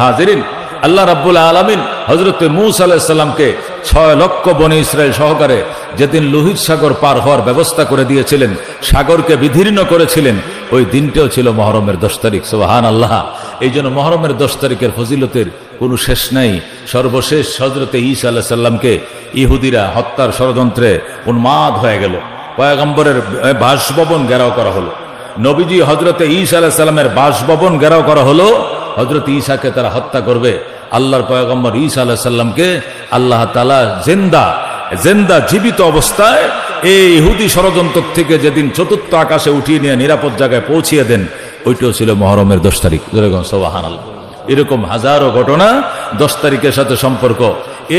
হাজিরিন, আল্লাহ রাব্বুল আলামিন হযরত মূসা আলাইহিস সালামকে 6 লক্ষ বনি ইসরাইল সহকারে যেদিন লোহিত সাগর পার হওয়ার ব্যবস্থা করে দিয়েছিলেন, সাগরকে বিদীর্ণ করেছিলেন, ওই দিনটাও ছিল মহরমের 10 তারিখ। সুবহানাল্লাহ। এই জন্য মহরমের 10 তারিখের ফজিলতের কোনো শেষ নাই। সর্বশেষ হযরত ঈসা আলাইহিস সালামকে ইহুদিরা হত্যার ষড়যন্ত্রে উন্মাদ হয়ে গেল, পয়গম্বরের বাসভবন ঘেরাও করা হলো, নবীজি হযরত ঈসা আলাইহিস সালামের বাসভবন ঘেরাও করা হলো। হযরত ঈসাকে তারা হত্যা করবে। আল্লাহর পয়গম্বর ঈসা আলাইহিস সালামকে আল্লাহ তাআলা জিন্দা জীবিত অবস্থায় এই ইহুদি ষড়যন্ত্র থেকে যেদিন চতুর্থ আকাশে উঠিয়ে নিয়ে নিরাপদ জায়গায় পৌঁছিয়ে দেন, ওইটাও ছিল মুহররমের 10 তারিখ। সুবহানাল্লাহ। এরকম হাজারো ঘটনা 10 তারিখের সাথে সম্পর্ক।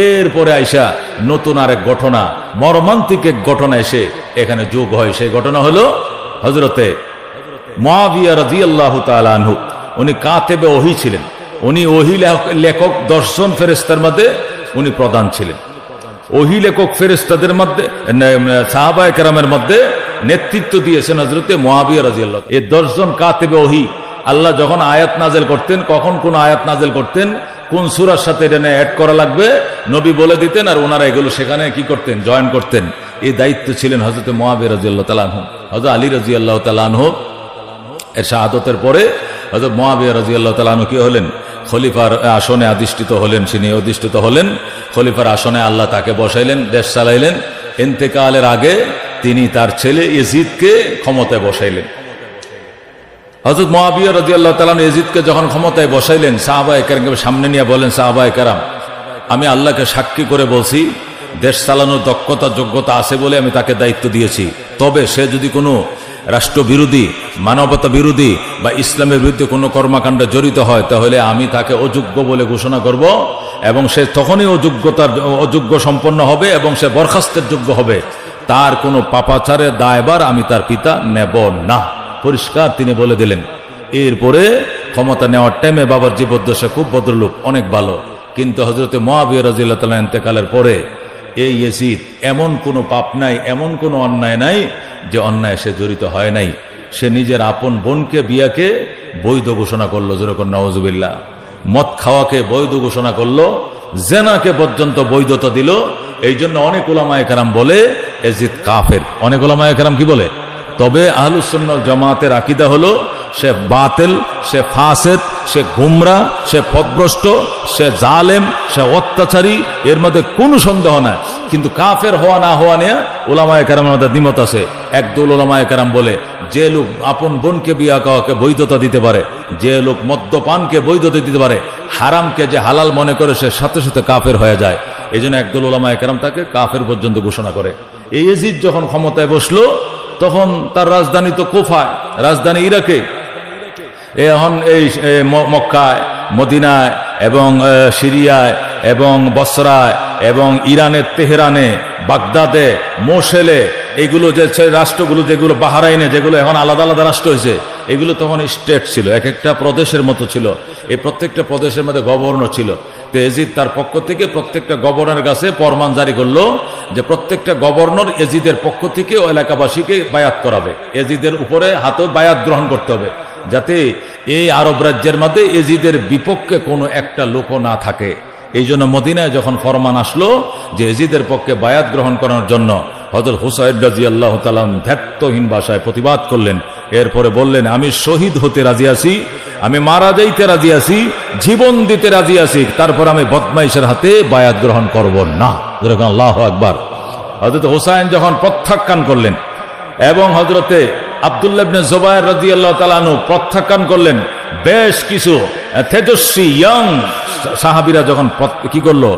এরপরে আইসা নতুন আরেক ঘটনা, মর্মান্তিক এক ঘটনা এসে এখানে যোগ হয়। সেই ঘটনা হলো হযরতে মুআবিয়া রাদিয়াল্লাহু তাআলা আনহু। উনি কাতেবে ওহী ছিলেন, উনি ওহী লেখক 10 জন ফেরেশতার মধ্যে উনি প্রধান ছিলেন। ওহী লেখক ফেরেশতাদের মধ্যে, সাহাবায়ে কেরামের মধ্যে নেতৃত্ব দিয়েছেন হযরতে মুআবিয়া রাদিয়াল্লাহু। এই 10 জন কাতেবে ওহী, আল্লাহ যখন আয়াত নাজেল করতেন, কখন কোন আয়াত নাজেল করতেন, কোন সূরার সাথে এটা অ্যাড করা লাগবে, নবী বলে দিতেন, আর ওনারা এগুলো সেখানে কি করতেন, জয়েন করতেন। এই দায়িত্ব ছিলেন হযরতে মুআবিয়া রাদিয়াল্লাহু তাআলা আনহু। হযরত আলী রাদিয়াল্লাহু তাআলা আনহু এর শাহাদাতের পরে হযরত মুআবিয়া রাদিয়াল্লাহু তাআলা আনহু কি হলেন, খলিফার আসনে অধিষ্ঠিত হলেন। তিনি অধিষ্ঠিত হলেন খলিফার আসনে, আল্লাহ তাকে বসাইলেন, দেশ চালাইলেন। ইন্তেকালের আগে তিনি তার ছেলে ইয়াজিদকে ক্ষমতায় বসাইলেন। হযরত মুআবিয়া রাদিয়াল্লাহু তাআলা ইয়াজিদকে যখন ক্ষমতায় বসাইলেন, সাহাবায়ে কেরামকে সামনে নিয়ে বলেন, সাহাবায়ে কেরাম, আমি আল্লাহকে সাক্ষী করে বলছি, দেশ চালানোর দক্ষতা যোগ্যতা আছে বলে আমি তাকে দায়িত্ব দিয়েছি। তবে সে যদি কোনো রাষ্ট্রবিরোধী, মানবতা বিরোধী বা ইসলামের বিরুদ্ধে কোনো কর্মকাণ্ডে জড়িত হয়, তাহলে আমি তাকে অযোগ্য বলে ঘোষণা করব, এবং সে তখনই অযোগ্য সম্পন্ন হবে এবং সে বরখাস্তের যোগ্য হবে। তার কোনো পাপাচারের দায়ভার আমি তার পিতা নেব না, পরিষ্কার তিনি বলে দিলেন। এরপরে ক্ষমতা নেওয়ার টাইমে বাবার জীবদ্দশা খুব ভদ্রলোক, অনেক ভালো। কিন্তু হযরতে মুআবিয়া রাদিয়াল্লাহু তাআলা ইন্তেকালের পরে এই ইয়াজিদ এমন কোনো পাপ নাই, এমন কোনো অন্যায় নাই যে অন্যায় সে জড়িত হয় নাই। সে নিজের আপন বোনকে, বিয়াকে বৈধ ঘোষণা করলো, যেরকম নাউজুবিল্লাহ। মদ খাওয়াকে বৈধ ঘোষণা করলো, জেনাকে পর্যন্ত বৈধতা দিল। এই জন্য অনেক উলামায়ে কেরাম বলে ইয়াজিদ কাফের। অনেক উলামায়ে কেরাম কি বলে? তবে আহলুস সুন্নাহ ওয়াল জামাতের আকীদা হলো সে বাতিল, সে ফাসিক, সে গুমরা, সে পথভ্রষ্ট, সে জালেম, সে অত্যাচারী, এর মধ্যে কোনো সন্দেহ নাই। কিন্তু কাফের হওয়া না হওয়া নিয়ে উলামায়ে কেরামের মধ্যে দ্বিমত আছে। একদল উলামায়ে কেরাম বলে যে লোক আপন বোনকে বিয়া করাকে বৈধতা দিতে পারে, যে লোক মদ্যপানকে বৈধতা দিতে পারে, হারামকে যে হালাল মনে করে, সে সাথে সাথে কাফের হয়ে যায়। এই জন্য একদল উলামায়ে কেরাম তাকে কাফের পর্যন্ত ঘোষণা করে। এই ইয়াজিদ যখন ক্ষমতায় বসলো, তখন তার রাজধানী তো কুফায়, রাজধানী ইরাকে। এখন এই মক্কায়, মদিনায় এবং সিরিয়ায় এবং বসরায় এবং ইরানের তেহরানে, বাগদাদে, মোশেলে, এইগুলো যে রাষ্ট্রগুলো, যেগুলো বাহরাইনে, যেগুলো এখন আলাদা আলাদা রাষ্ট্র হয়েছে, এগুলো তখন স্টেট ছিল, এক একটা প্রদেশের মতো ছিল। এই প্রত্যেকটা প্রদেশের মধ্যে গভর্নর ছিল। তো ইয়াজিদ তার পক্ষ থেকে প্রত্যেকটা গভর্নরের কাছে ফরমান জারি করলো যে প্রত্যেকটা গভর্নর ইয়াজিদের পক্ষ থেকে ও এলাকাবাসীকে বায়াত করাবে, ইয়াজিদের উপরে হাতে বায়াত গ্রহণ করতে হবে, যাতে এই আরব রাজ্যের মধ্যে ইয়াজিদের বিপক্ষে কোনো একটা লোকও না থাকে। এই জন্য মদিনায় যখন ফরমান আসলো যে ইয়াজিদের পক্ষে বায়াত গ্রহণ করার জন্য, হযরত হুসাইন রাদিয়াল্লাহু তাআলা ধ্যাত্তহীন ভাষায় প্রতিবাদ করলেন। এরপরে বললেন, আমি শহীদ হতে রাজি আছি, আমি মারা যাইতে রাজি আছি, জীবন দিতে রাজি আছি, তারপর আমি বদমাইশের হাতে বায়াত গ্রহণ করব না। আল্লাহু আকবার। হযরত হুসাইন যখন প্রত্যাখ্যান করলেন এবং হযরতে আব্দুল্লাহ ইবনে জুবায়ের রাদিয়াল্লাহু তাআলা আনহু প্রত্যাখ্যান করলেন, বেশ কিছু তেজস্বী ইয়াং সাহাবীরা যখন কি করলো,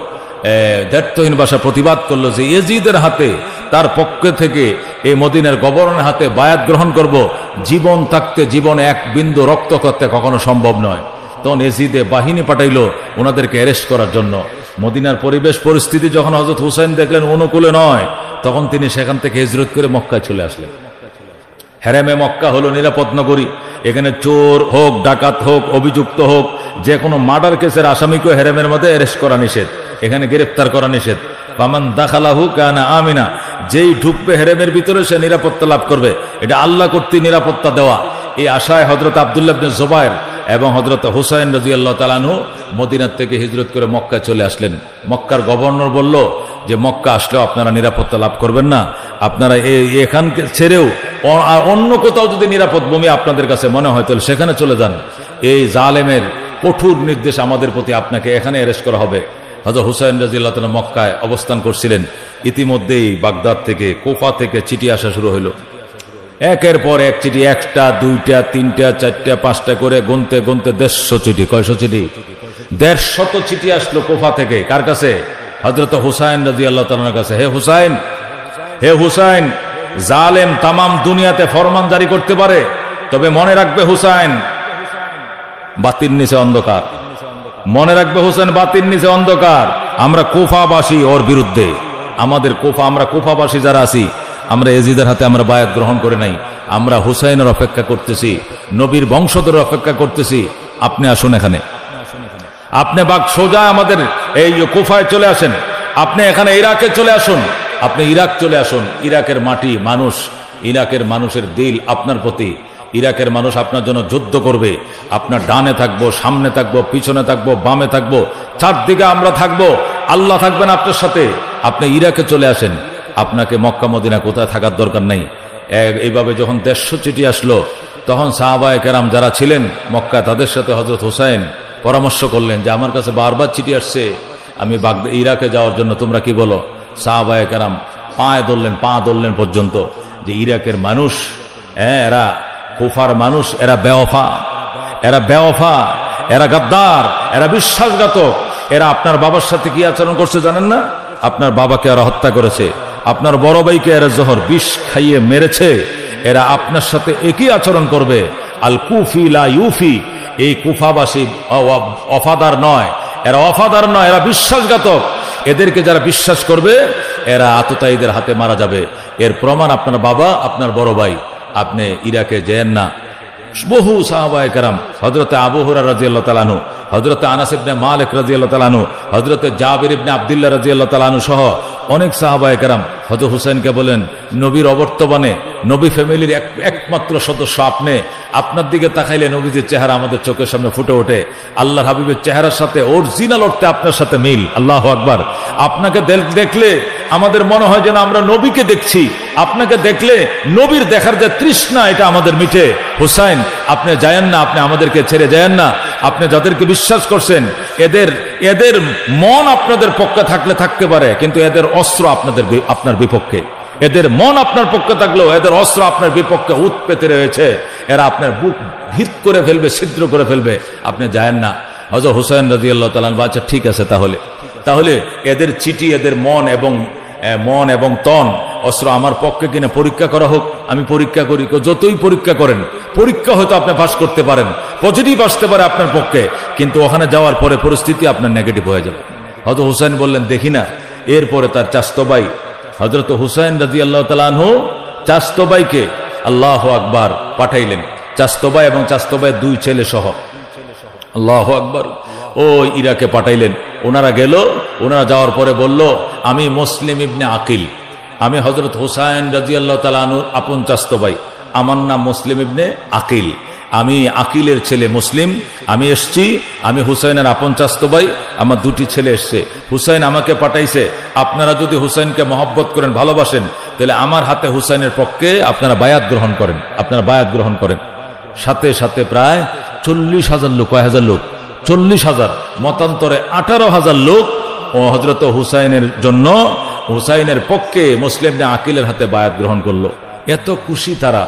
দায়িত্বহীন ভাষা প্রতিবাদ করলো যে ইয়াজিদের হাতে, তার পক্ষ থেকে এই মদিনার গভর্নরের হাতে বায়াত গ্রহণ করব, জীবন থাকতে জীবনে এক বিন্দু রক্ত করতে কখনো সম্ভব নয়। তখন ইয়াজিদে বাহিনী পাঠাইলো ওনাদেরকে অ্যারেস্ট করার জন্য। মদিনার পরিবেশ পরিস্থিতি যখন হযরত হুসাইন দেখলেন অনুকূলে নয়, তখন তিনি সেখান থেকে হিজরত করে মক্কায় চলে আসলেন। হেরেমে মক্কা হলো নিরাপদ নগরী। এখানে চোর হোক, ডাকাত হোক, অভিযুক্ত হোক, যে কোনো মার্ডার কেসের আসামিকে হেরেমের মধ্যে অ্যারেস্ট করা নিষেধ, এখানে গ্রেফতার করা নিষেধ। ফামান দাখালাহু কানা আমিনা, যেই ঢুকবে হেরেমের ভিতরে সে নিরাপত্তা লাভ করবে। এটা আল্লাহ কর্তৃক নিরাপত্তা দেওয়া। এই আশায় হযরত আব্দুল্লাহ ইবনে জুবায়ের এবং হযরত হুসাইন রাদিয়াল্লাহু তাআলা আনহু মদিনার থেকে হিজরত করে মক্কায় চলে আসলেন। মক্কার গভর্নর বলল যে মক্কা আসলেও আপনারা নিরাপত্তা লাভ করবেন না, আপনারা এখানকে ছেড়েও অন্য কোথাও যদি নিরাপদ ভূমি আপনাদের কাছে মনে হয় তাহলে সেখানে চলে যান। এই জালেমের কঠোর নির্দেশ আমাদের প্রতি, আপনাকে এখানে অ্যারেস্ট করা হবে। হযরত হুসাইন রাদিয়াল্লাহু তাআলা মক্কায় অবস্থান করছিলেন। ইতিমধ্যেই বাগদাদ থেকে, কুফা থেকে চিঠি আসা শুরু হলো। একের পর এক চিঠি, একটা, দুইটা, তিনটা, চারটা, পাঁচটা করে গুনতে গুনতে 150 চিঠি। কয়শো চিঠি? 150 চিঠি আসলো কুফা থেকে। কার কাছে? হযরত হুসাইন রাদিয়াল্লাহু তাআলার কাছে। হে হুসাইন, হে হুসাইন, জালেম তামাম দুনিয়াতে ফরমান জারি করতে পারে, তবে মনে রাখবে হুসাইন বাতির নিচে অন্ধকার। মনে রাখবে হুসাইন বাতির নিচে অন্ধকার। আমরা কুফাবাসী ওর বিরুদ্ধে, আমাদের আমরা কুফাবাসী যারা আছি, আমরা এজিদের হাতে আমরা বায়াত গ্রহণ করে নাই। আমরা হুসাইনের অপেক্ষা করতেছি, নবীর বংশধর অপেক্ষা করতেছি। আপনি আসুন এখানে, আপনি বাগ সোজা আমাদের এই কুফায় চলে আসেন, আপনি এখানে ইরাকে চলে আসুন, আপনি ইরাক চলে আসুন। ইরাকের মাটি, মানুষ, ইরাকের মানুষের দিল আপনার প্রতি। ইরাকের মানুষ আপনার জন্য যুদ্ধ করবে। আপনার ডানে থাকবো, সামনে থাকবো, পিছনে থাকবো, বামে থাকবো, চারদিকে আমরা থাকবো। আল্লাহ থাকবেন আপনার সাথে। আপনি ইরাকে চলে আসেন, আপনাকে মক্কা মদিনা কোথায় থাকার দরকার নেই। এইভাবে যখন 150 চিঠি আসলো, তখন সাহাবায়ে কেরাম যারা ছিলেন মক্কায়, তাদের সাথে হযরত হুসাইন পরামর্শ করলেন যে আমার কাছে বারবার চিঠি আসছে, আমি ইরাকে যাওয়ার জন্য, তোমরা কি বলো? সাহাবায়ে কেরাম পা ধরলেন পর্যন্ত যে ইরাকের মানুষ, এরা কুফার মানুষ, এরা বেওফা, এরা গাদ্দার, এরা বিশ্বাসঘাতক। এরা আপনার বাবার সাথে কি আচরণ করছে জানেন না? আপনার বাবাকে এরা হত্যা করেছে, আপনার বড় ভাইকে এরা জহর বিষ খাইয়ে মেরেছে। এরা আপনার সাথে একই আচরণ করবে। আল কুফি লা ইউফি, এই কুফাবাসী অফাদার নয়, এরা অফাদার নয়, এরা বিশ্বাসঘাতক। এদেরকে যারা বিশ্বাস করবে এরা আততায়ীদের হাতে মারা যাবে। এর প্রমাণ আপনার বাবা, আপনার বড় ভাই। আপনি ইরাকে যেন না। বহু সাহাবায়ে কেরাম, হযরতে আবু হুরায়রা রাদিয়াল্লাহু তাআলা আনহু, হযরতে আনাস ইবনে মালিক রাদিয়াল্লাহু তাআলা আনহু, হযরতে জাবির ইবনে আব্দুল্লাহ রাদিয়াল্লাহু তাআলা আনহু সহ অনেক সাহাবায়ে কেরাম হযরত হুসাইনকে বলেন, নবীর অবর্তমানে নবী ফ্যামিলির একমাত্র সদস্য আপনি, আপনার দিকে তাকাইলে নবীজির চেহারা আমাদের চোখের সামনে ফুটে ওঠে। আল্লাহর হাবিবের চেহারার সাথে অরিজিনাল অর্থে আপনার সাথে মিল। আল্লাহু আকবার। আপনাকে দেখলে আমাদের মনে হয় যেন আমরা নবীকে দেখছি। আপনাকে দেখলে নবীর দেখার যে তৃষ্ণা, এটা আমাদের মিটে। হুসাইন, আপনি যায়েন না, আপনি আমাদেরকে ছেড়ে যায়েন না। আপনি যাদেরকে বিশ্বাস করছেন, এদের মন আপনাদের পক্ষে থাকলে থাকতে পারে, কিন্তু এদের অস্ত্র আপনার বিপক্ষে। এদের মন আপনার পক্ষে থাকলেও এদের অস্ত্র আপনার বিপক্ষে উৎপেতে রয়েছে। এরা আপনার বুক ভিত করে ফেলবে, ছিদ্র করে ফেলবে। আপনি যায়েন না। হযরত হুসাইন রাদিয়াল্লাহু তাআলা আনহু, আচ্ছা ঠিক আছে, তাহলে এদের চিঠি, এদের মন এবং তন অস্ত্র আমার পক্ষে কিনা পরীক্ষা করা হোক, আমি পরীক্ষা করি। যতই পরীক্ষা করেন, পরীক্ষা হয়তো আপনি পাস করতে পারেন, পজিটিভ আসতে পারে আপনার পক্ষে, কিন্তু ওখানে যাওয়ার পরে পরিস্থিতি আপনার নেগেটিভ হয়ে যাবে। হযরত হুসাইন বললেন, দেখি না। এরপরে তার চাচতো ভাই হযরত হুসাইন রাদিয়াল্লাহু তাআলা আনহু চাচতো ভাইকে, আল্লাহু আকবার, পাঠাইলেন। চাচতো ভাই এবং চাচতো ভাইয়ের 2 ছেলে সহ, আল্লাহু আকবার, ওই ইরাকে পাঠাইলেন। ওনারা গেল। ওনারা যাওয়ার পরে বলল, আমি মুসলিম ইবনে আকিল, আমি হযরত হুসাইন রাদিয়াল্লাহু তাআলা আনহুর আপন চাচতো ভাই, আমার নাম মুসলিম ইবনে আকিল, আমি আকিলের ছেলে মুসলিম, আমি এসছি, আমি হুসাইনের আপন চাচতো ভাই, আমার 2টি ছেলে এসছে। হুসাইন আমাকে পাঠাইছে, আপনারা যদি হুসাইনকে মহব্বত করেন, ভালোবাসেন, তাহলে আমার হাতে হুসাইনের পক্ষে আপনারা বায়াত গ্রহণ করেন। সাথে সাথে প্রায় 40,000 লোক, কয় হাজার লোক? 40,000, মতান্তরে 18,000 লোক ও হযরত হুসাইনের জন্য, হুসাইনের পক্ষে মুসলিম ইবনে আকিলের হাতে বায়াত গ্রহণ করলো। এত খুশি তারা,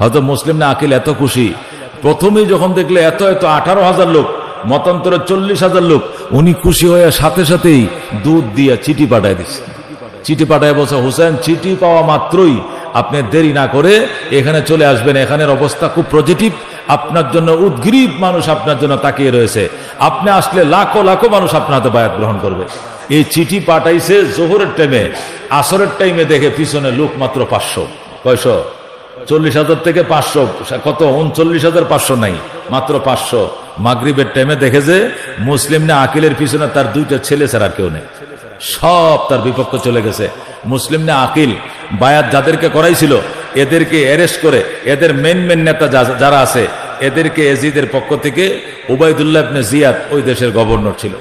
হযরত মুসলিম ইবনে আকিল এত খুশি। প্রথমেই যখন দেখলে এত 18,000 লোক, মতান্তরে 40,000 লোক, উনি খুশি হয়ে সাথে সাথেই দুধ দিয়ে চিঠি পাঠায় দিচ্ছে। চিঠি পাঠায় বলছে, হুসাইন, চিঠি পাওয়া মাত্রই আপনি দেরি না করে এখানে চলে আসবেন। এখানের অবস্থা খুব পজিটিভ, আপনার জন্য উদ্গ্রীব মানুষ আপনার জন্য তাকিয়ে রয়েছে। আপনি আসলে লাখো লাখো মানুষ আপনার হাতে বায়াত গ্রহণ করবে। এই চিঠি পাঠাইছে জোহরের টাইমে। আসরের টাইমে দেখে পিছনে লোক মাত্র 500। কয়শো? 40,000 থেকে 500, কত? 39,500 নাই, মাত্র 500। মাগরিবের টাইমে দেখে যে মুসলিম না আকিলের পিছনে তার 2টা ছেলে ছাড়া আর কেউ নেই, সব তার বিপক্ষে চলে গেছে। মুসলিম না আকিল বায়াত যাদেরকে করাইছিল, এদেরকে অ্যারেস্ট করে, এদের মেন নেতা যারা আছে, এদেরকে এজিদের পক্ষ থেকে উবাইদুল্লাহ ইবনে জিয়াদ ওই দেশের গভর্নর ছিল।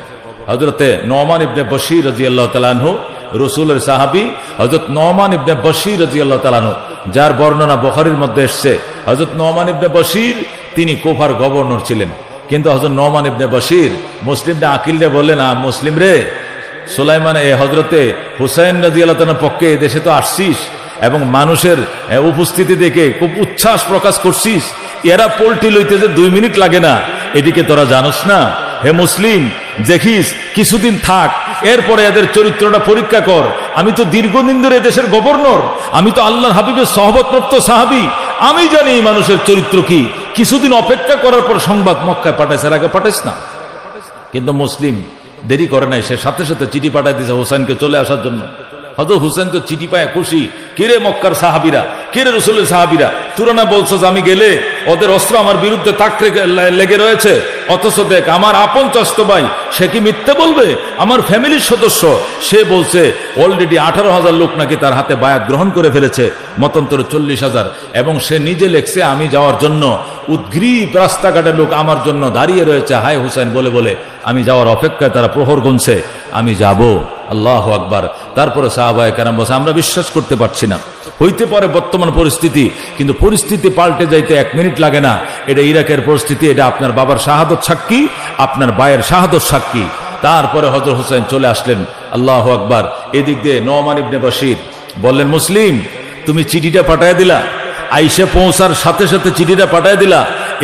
হযরতে নোমান ইবনে বশীর রাদিয়াল্লাহু তাআলা আনহু, রাসূলের সাহাবী হযরত নোমান ইবনে বশীর রাদিয়াল্লাহু তাআলা আনহু, যার বর্ণনা বুখারীর মধ্যে এসেছে। হযরত নোমান ইবনে বশীর তিনি কুফার গভর্নর ছিলেন। কিন্তু হযরত নোমান ইবনে বশীর মুসলিম না আকিলরে বললেন, মুসলিম রে, সুলাইমান হযরতে হুসাইন রাদিয়াল্লাহু তাআলার পক্ষে দেশে তো আসছিস এবং মানুষের উপস্থিতি দেখে খুব উচ্ছ্বাস প্রকাশ করছিস, এরা পোল্টি লইতে যে 2 মিনিট লাগে না, এদিকে তোরা জানোস না? হে মুসলিম, দেখিস কিছুদিন থাক, এরপরে এদের চরিত্রটা পরীক্ষা কর। আমি তো দীর্ঘদিন ধরে দেশের গভর্নর, আমি তো আল্লাহর হাবিবের সহবতপ্রাপ্ত সাহাবী, আমি জানি এই মানুষের চরিত্র কি। কিছুদিন অপেক্ষা করার পর সংবাদ মক্কায় পাঠাইছে, আগে পাঠাইস না। কিন্তু মুসলিম দেরি করে নাই, সে সাথে সাথে চিঠি পাঠাই দিয়েছে হুসাইনকে চলে আসার জন্য। হযরত হুসাইন তো চিঠি পায় খুশি, কিরে মক্কার সাহাবীরা, কিরে রাসূলের সাহাবীরা, তুরনা বলছো যে আমি গেলে ওদের অস্ত্র আমার বিরুদ্ধে তাক লেগে রয়েছে, অথচ দেখ আমার আপন চাচতো ভাই, সে কি মিথ্যে বলবে? আমার ফ্যামিলির সদস্য, সে বলছে অলরেডি 18,000 লোক নাকি তার হাতে বায়াত গ্রহণ করে ফেলেছে, মতান্তরে 40,000, এবং সে নিজে লেখছে আমি যাওয়ার জন্য উদ্গ্রীব রাস্তাঘাটের লোক আমার জন্য দাঁড়িয়ে রয়েছে, হায় হুসাইন বলে বলে আমি যাওয়ার অপেক্ষায় তারা প্রহর গুনছে, আমি যাব। আল্লাহু আকবার। তারপরে সাহাবায়ে কেরাম বলছে আমরা বিশ্বাস করতে পারছি না, হইতে পারে বর্তমান পরিস্থিতি, কিন্তু পরিস্থিতি পাল্টে যাইতে 1 মিনিট লাগে না। এটা ইরাকের পরিস্থিতি, এটা আপনার বাবার শাহাদত সাক্ষী, আপনার ভাইয়ের শাহাদত সাক্ষী। তারপরে হযরত হুসাইন চলে আসলেন। আল্লাহু আকবার। এদিক দিয়ে নোমান ইবনে বশির বললেন, মুসলিম তুমি চিঠিটা পাঠায় দিলা, আইসে পৌঁছার সাথে সাথে চিঠিটা পাঠায় দিলা,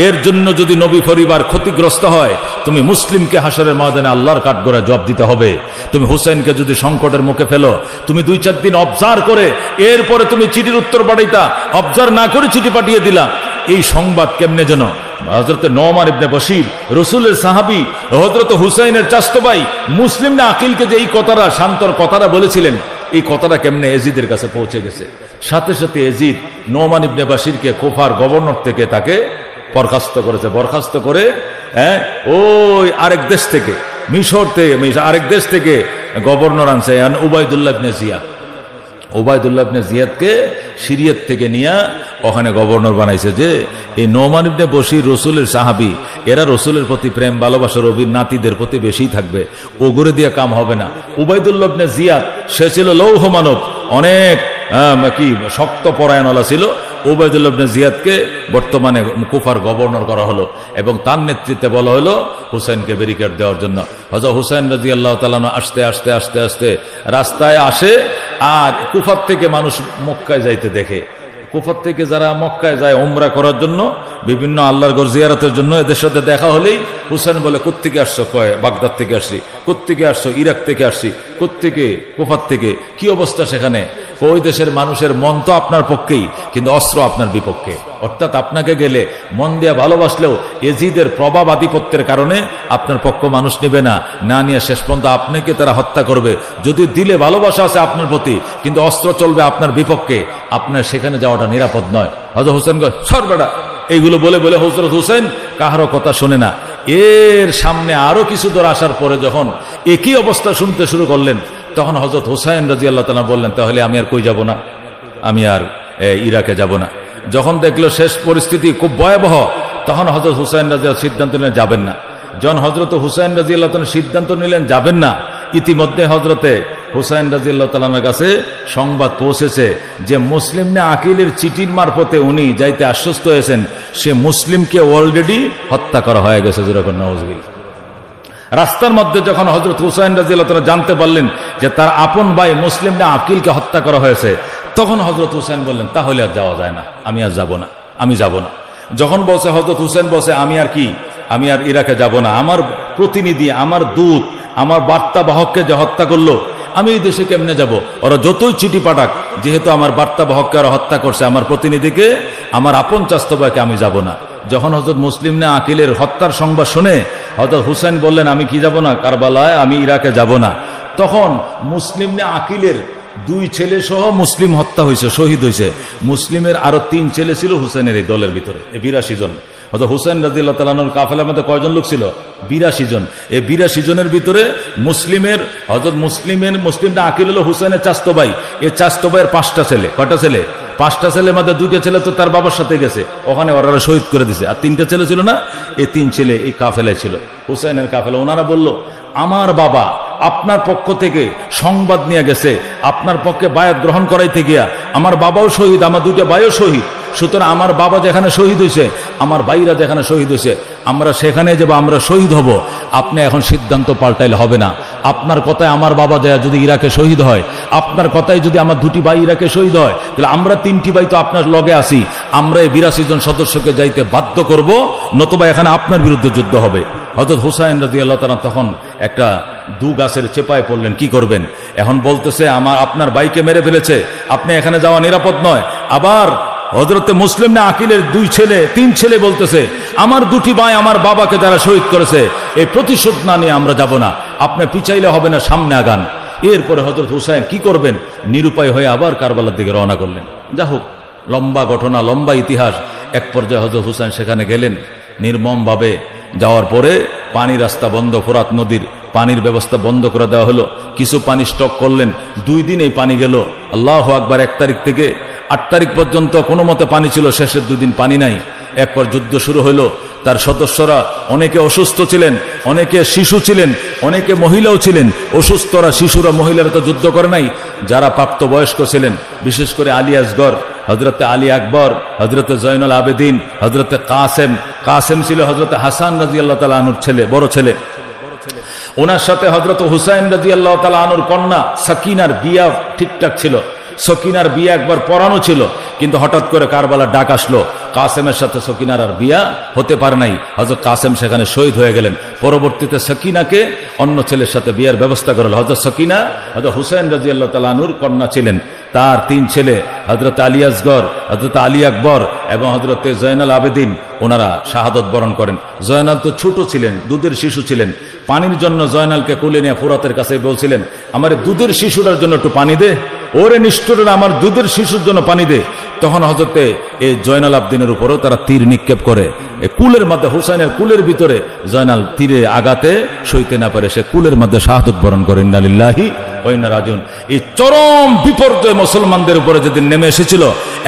এর জন্য যদি নবী পরিবার ক্ষতিগ্রস্ত হয়, তুমি মুসলিমকে হাসরের ময়দানে আল্লাহর কাঠগড়ায় জবাব দিতে হবে। তুমি হুসাইনকে যদি সংকটের মুখে ফেলো, তুমি 2-4 দিন অবজার্ভ করে এরপরে তুমি চিঠির উত্তর পাঠাইতা, অবজার্ভ না করে চিঠি পাঠিয়ে দিলা। এই সংবাদ কেমনে যেন হযরত নোমান ইবনে বশির, রাসূলের সাহাবী, হযরত হুসাইনের চাচতো ভাই, মুসলিম না আকিলকে যে এই কথাটা, শান্তর কথাটা বলেছিলেন, এই কথাটা কেমনে এজিদের কাছে পৌঁছে গেছে। সাথে সাথে এজিদ নোমান ইবনে বশিরকে কুফার গভর্নর থেকে তাকে বরখাস্ত করেছে। বরখাস্ত করে ওই আরেক দেশ থেকে, মিশর থেকে, আরেক দেশ থেকে গভর্নর আনছে উবাইদুল্লাহ ইবনে জিয়াদ। উবাইদুল্লাহ ইবনে জিয়াদকে সিরিয়াত থেকে নিয়ে ওখানে গভর্নর বানাইছে যে এই নোমান ইবনে বশির রাসূলের সাহাবী, এরা রাসূলের প্রতি প্রেম ভালোবাসা রবির নাতিদের প্রতি বেশি থাকবে, ওগরে দিয়ে কাম হবে না। উবাইদুল্লাহ ইবনে জিয়াদ সে ছিল লৌহ মানব, অনেক কি শক্ত পরায়ণওয়ালা ছিল। উবাইদুল্লাহ ইবনে জিয়াদকে বর্তমানে কুফার গভর্নর করা হলো এবং তার নেতৃত্বে বলা হলো হুসাইনকে ব্যারিকেড দেওয়ার জন্য। হযরত হুসাইন রাদিয়াল্লাহু তাআলা আস্তে আস্তে আস্তে আস্তে রাস্তায় আসে, আর কুফার থেকে মানুষ মক্কায় যাইতে দেখে। কুফার থেকে যারা মক্কায় যায় উমরা করার জন্য, বিভিন্ন আল্লাহর ঘর জিয়ারতের জন্য, এদের সাথে দেখা হলেই হুসাইন বলে কোত্থেকে আসছো? কয় বাগদাদ থেকে আসছি। কোত্থেকে আসছো? ইরাক থেকে আসছি। কোত্থেকে? কুফার থেকে। কি অবস্থা সেখানে? ওই দেশের মানুষের মন তো আপনার পক্ষেই, কিন্তু অস্ত্র আপনার বিপক্ষে। অর্থাৎ আপনাকে গেলে মন দিয়ে ভালোবাসলেও এজিদের প্রভাব আধিপত্যের কারণে আপনার পক্ষ মানুষ নেবে না, না নিয়ে শেষ পর্যন্ত আপনাকে তারা হত্যা করবে। যদি দিলে ভালোবাসা আছে আপনার প্রতি, কিন্তু অস্ত্র চলবে আপনার বিপক্ষে, আপনার সেখানে যাওয়াটা নিরাপদ নয়। হযরত হুসাইন সর বেটা, এইগুলো বলে বলে হযরত হুসাইন কাহারও কথা শোনে না। এর সামনে আরো কিছু দূর আসার পরে যখন একই অবস্থা শুনতে শুরু করলেন, তখন হযরত হুসাইন রাদিয়াল্লাহু তাআলা বললেন, তাহলে আমি আর কই যাব না, আমি আর ইরাকে যাব না। যখন দেখলো শেষ পরিস্থিতি খুব ভয়াবহ, তখন হযরত হুসাইন রাদিয়াল্লাহু সিদ্ধান্ত নিলেন যাবেন না। যখন হযরত হুসাইন রাদিয়াল্লাহু তাআলা সিদ্ধান্ত নিলেন যাবেন না, ইতিমধ্যে হযরতে হুসাইন রাদিয়াল্লাহু তাআলার কাছে সংবাদ পৌঁছেছে যে মুসলিম না আকিলের চিঠির মারফতে উনি যাইতে আশ্বস্ত হয়েছেন, সে মুসলিমকে অলরেডি হত্যা করা হয়ে গেছে। যেরকম নাউজুবিল্লাহ। রাস্তার মধ্যে যখন হযরত হুসাইন রাদিয়াল্লাহু তাআলা জানতে পারলেন যে তার আপন ভাই মুসলিম না আকিলকে হত্যা করা হয়েছে, তখন হযরত হুসাইন বললেন, তাহলে আর যাওয়া যায় না, আমি আর যাব না, আমি যাব না। যখন বলছে হযরত হুসাইন বলছে আমি আর কি, আমি আর ইরাকে যাব না, আমার প্রতিনিধি, আমার দূত, আমার বার্তা বাহককে যে হত্যা করলো, আমি এই দেশে কেমনে যাব? ওরা যতই চিঠি পাঠাক, যেহেতু আমার বার্তা বাহককে ওরা হত্যা করছে, আমার প্রতিনিধিকে, আমার আপন চাচতো ভাইকে, আমি যাব না। যখন হযরত মুসলিম না আকিলের হত্যার সংবাদ শুনে হযরত হুসাইন বললেন, আমি কি যাব না কারবালায়, আমি ইরাকে যাব না। তখন মুসলিম না আকিলের 2 ছেলে সহ মুসলিম হত্যা হয়েছে, শহীদ হয়েছে। মুসলিমের আরো 3 ছেলে ছিল হুসাইনের এই দলের ভিতরে, 82 জন। হযরত হুসাইন রাদিয়াল্লাহু তাআলার কাফেলার মধ্যে কয়জন লোক ছিল? 82 জন। এই 82 জনের ভিতরে মুসলিমের হযরত মুসলিমটা আকিল হলো হুসাইনের চাচতো ভাই। এই চাচতো ভাইয়ের 5টা ছেলে। কয়টা ছেলে? 5টা ছেলের মধ্যে 2টা ছেলে তো তার বাবার সাথে গেছে, ওখানে ওরা শহীদ করে দিছে। আর 3টা ছেলে ছিল না, এই 3 ছেলে এই কাফেলায় ছিল, হুসাইনের কাফেলা। ওনারা বলল, আমার বাবা আপনার পক্ষ থেকে সংবাদ নিয়ে গেছে, আপনার পক্ষে বায়াত গ্রহণ করাইতে গিয়া আমার বাবাও শহীদ, আমার 2টা ভাইও শহীদ। সুতরাং আমার বাবা যেখানে শহীদ হয়েছে, আমার ভাইরা যেখানে শহীদ হয়েছে, আমরা সেখানে যাব, আমরা শহীদ হব। আপনি এখন সিদ্ধান্ত পাল্টাইলে হবে না। আপনার কথায় আমার বাবা যায় যদি ইরাকে শহীদ হয়, আপনার কথায় যদি আমার 2টি ভাই ইরাকে শহীদ হয়, তাহলে আমরা 3টি ভাই তো আপনার লগে আছি, আমরা এই 82 জন সদস্যকে যাইতে বাধ্য করব, নতুবা এখানে আপনার বিরুদ্ধে যুদ্ধ হবে। হযরত হুসাইন রাদিয়াল্লাহু তাআলা তখন একটা দু গাছের চেপায় পড়লেন, কি করবেন? এখন বলতেছে আপনার ভাইকে মেরে ফেলেছে, আপনি এখানে যাওয়া নিরাপদ নয়। আবার হযরতে মুসলিম না আকিলের 2 ছেলে 3 ছেলে বলতেছে, আমার 2টি ভাই আমার বাবাকে যারা শহীদ করেছে, এই প্রতিশোধ না নিয়ে আমরা যাব না, আপনি পিছাইলে হবে না, সামনে আগান। এরপরে হযরত হুসাইন কি করবেন, নিরুপায় হয়ে আবার কারবালার দিকে রওনা করলেন। যা হোক, লম্বা ঘটনা, লম্বা ইতিহাস। এক পর্যায়ে হযরত হুসাইন সেখানে গেলেন নির্মমভাবে। যাওয়ার পরে পানি রাস্তা বন্ধ, ফোরাত নদীর পানির ব্যবস্থা বন্ধ করে দেওয়া হলো। কিছু পানি স্টক করলেন, 2 দিন এই পানি গেল। আল্লাহু আকবার। 1 তারিখ থেকে 8 তারিখ পর্যন্ত কোনো মতে পানি ছিল, শেষের 2 দিন পানি নাই। এরপর যুদ্ধ শুরু হলো। তার সদস্যরা অনেকে অসুস্থ ছিলেন, অনেকে শিশু ছিলেন, অনেকে মহিলাও ছিলেন। অসুস্থরা, শিশুরা, মহিলারা তো যুদ্ধ করে নাই। যারা প্রাপ্তবয়স্ক ছিলেন, বিশেষ করে আলী আসগর, হযরতে আলী আকবর, হযরতে জয়নুল আবেদিন, হযরতে কাসেম ছিল হযরতে হাসান রাদিয়াল্লাহু তাআলা আনহুর ছেলে, বড় ছেলে। ওনার সাথে হযরত হুসাইন রাদিয়াল্লাহু তাআলা আনহুর কন্যা সাকিনার বিয়া ঠিকঠাক ছিল। সকিনার বিয়া একবার পড়ানো ছিল, কিন্তু হঠাৎ করে কারবালার ডাক আসলো। কাসেমের সাথে সকিনার আর বিয়া হতে পারে নাই। হযরত কাসেম সেখানে শহীদ হয়ে গেলেন। পরবর্তীতে সকিনাকে অন্য ছেলের সাথে বিয়ার ব্যবস্থা করল। হযরত সকিনা হযরত হুসাইন রাদিয়াল্লাহু তাআলা আনহুর কন্যা ছিলেন। তার 3 ছেলে হযরত আলী আসগর, হযরত আলী আকবর এবং হযরত জয়নুল আবেদিন, ওনারা শাহাদত বরণ করেন। জয়নাল তো ছোট ছিলেন, দুধের শিশু ছিলেন। পানির জন্য জয়নালকে কোলে নিয়ে ফুরাতের কাছে বলছিলেন, আমার দুধের শিশুটার জন্য একটু পানি দে, ওরে নিষ্ঠুরেরা, আমার দুধের শিশুর জন্য পানি দে। তখন হযরতে এই জয়নাল আবদিনের উপরও তারা তীর নিক্ষেপ করে। এই কুলের মধ্যে, হুসাইনের কুলের ভিতরে জয়নাল তীরে আঘাতে সইতে না পারে, সে কুলের মধ্যে শাহাদত বরণ করে। ইন্না লিল্লাহি ওয়া ইন্না রাজিউন। এই চরম বিপর্যয় মুসলমানদের উপরে যেদিন নেমে এসেছিল,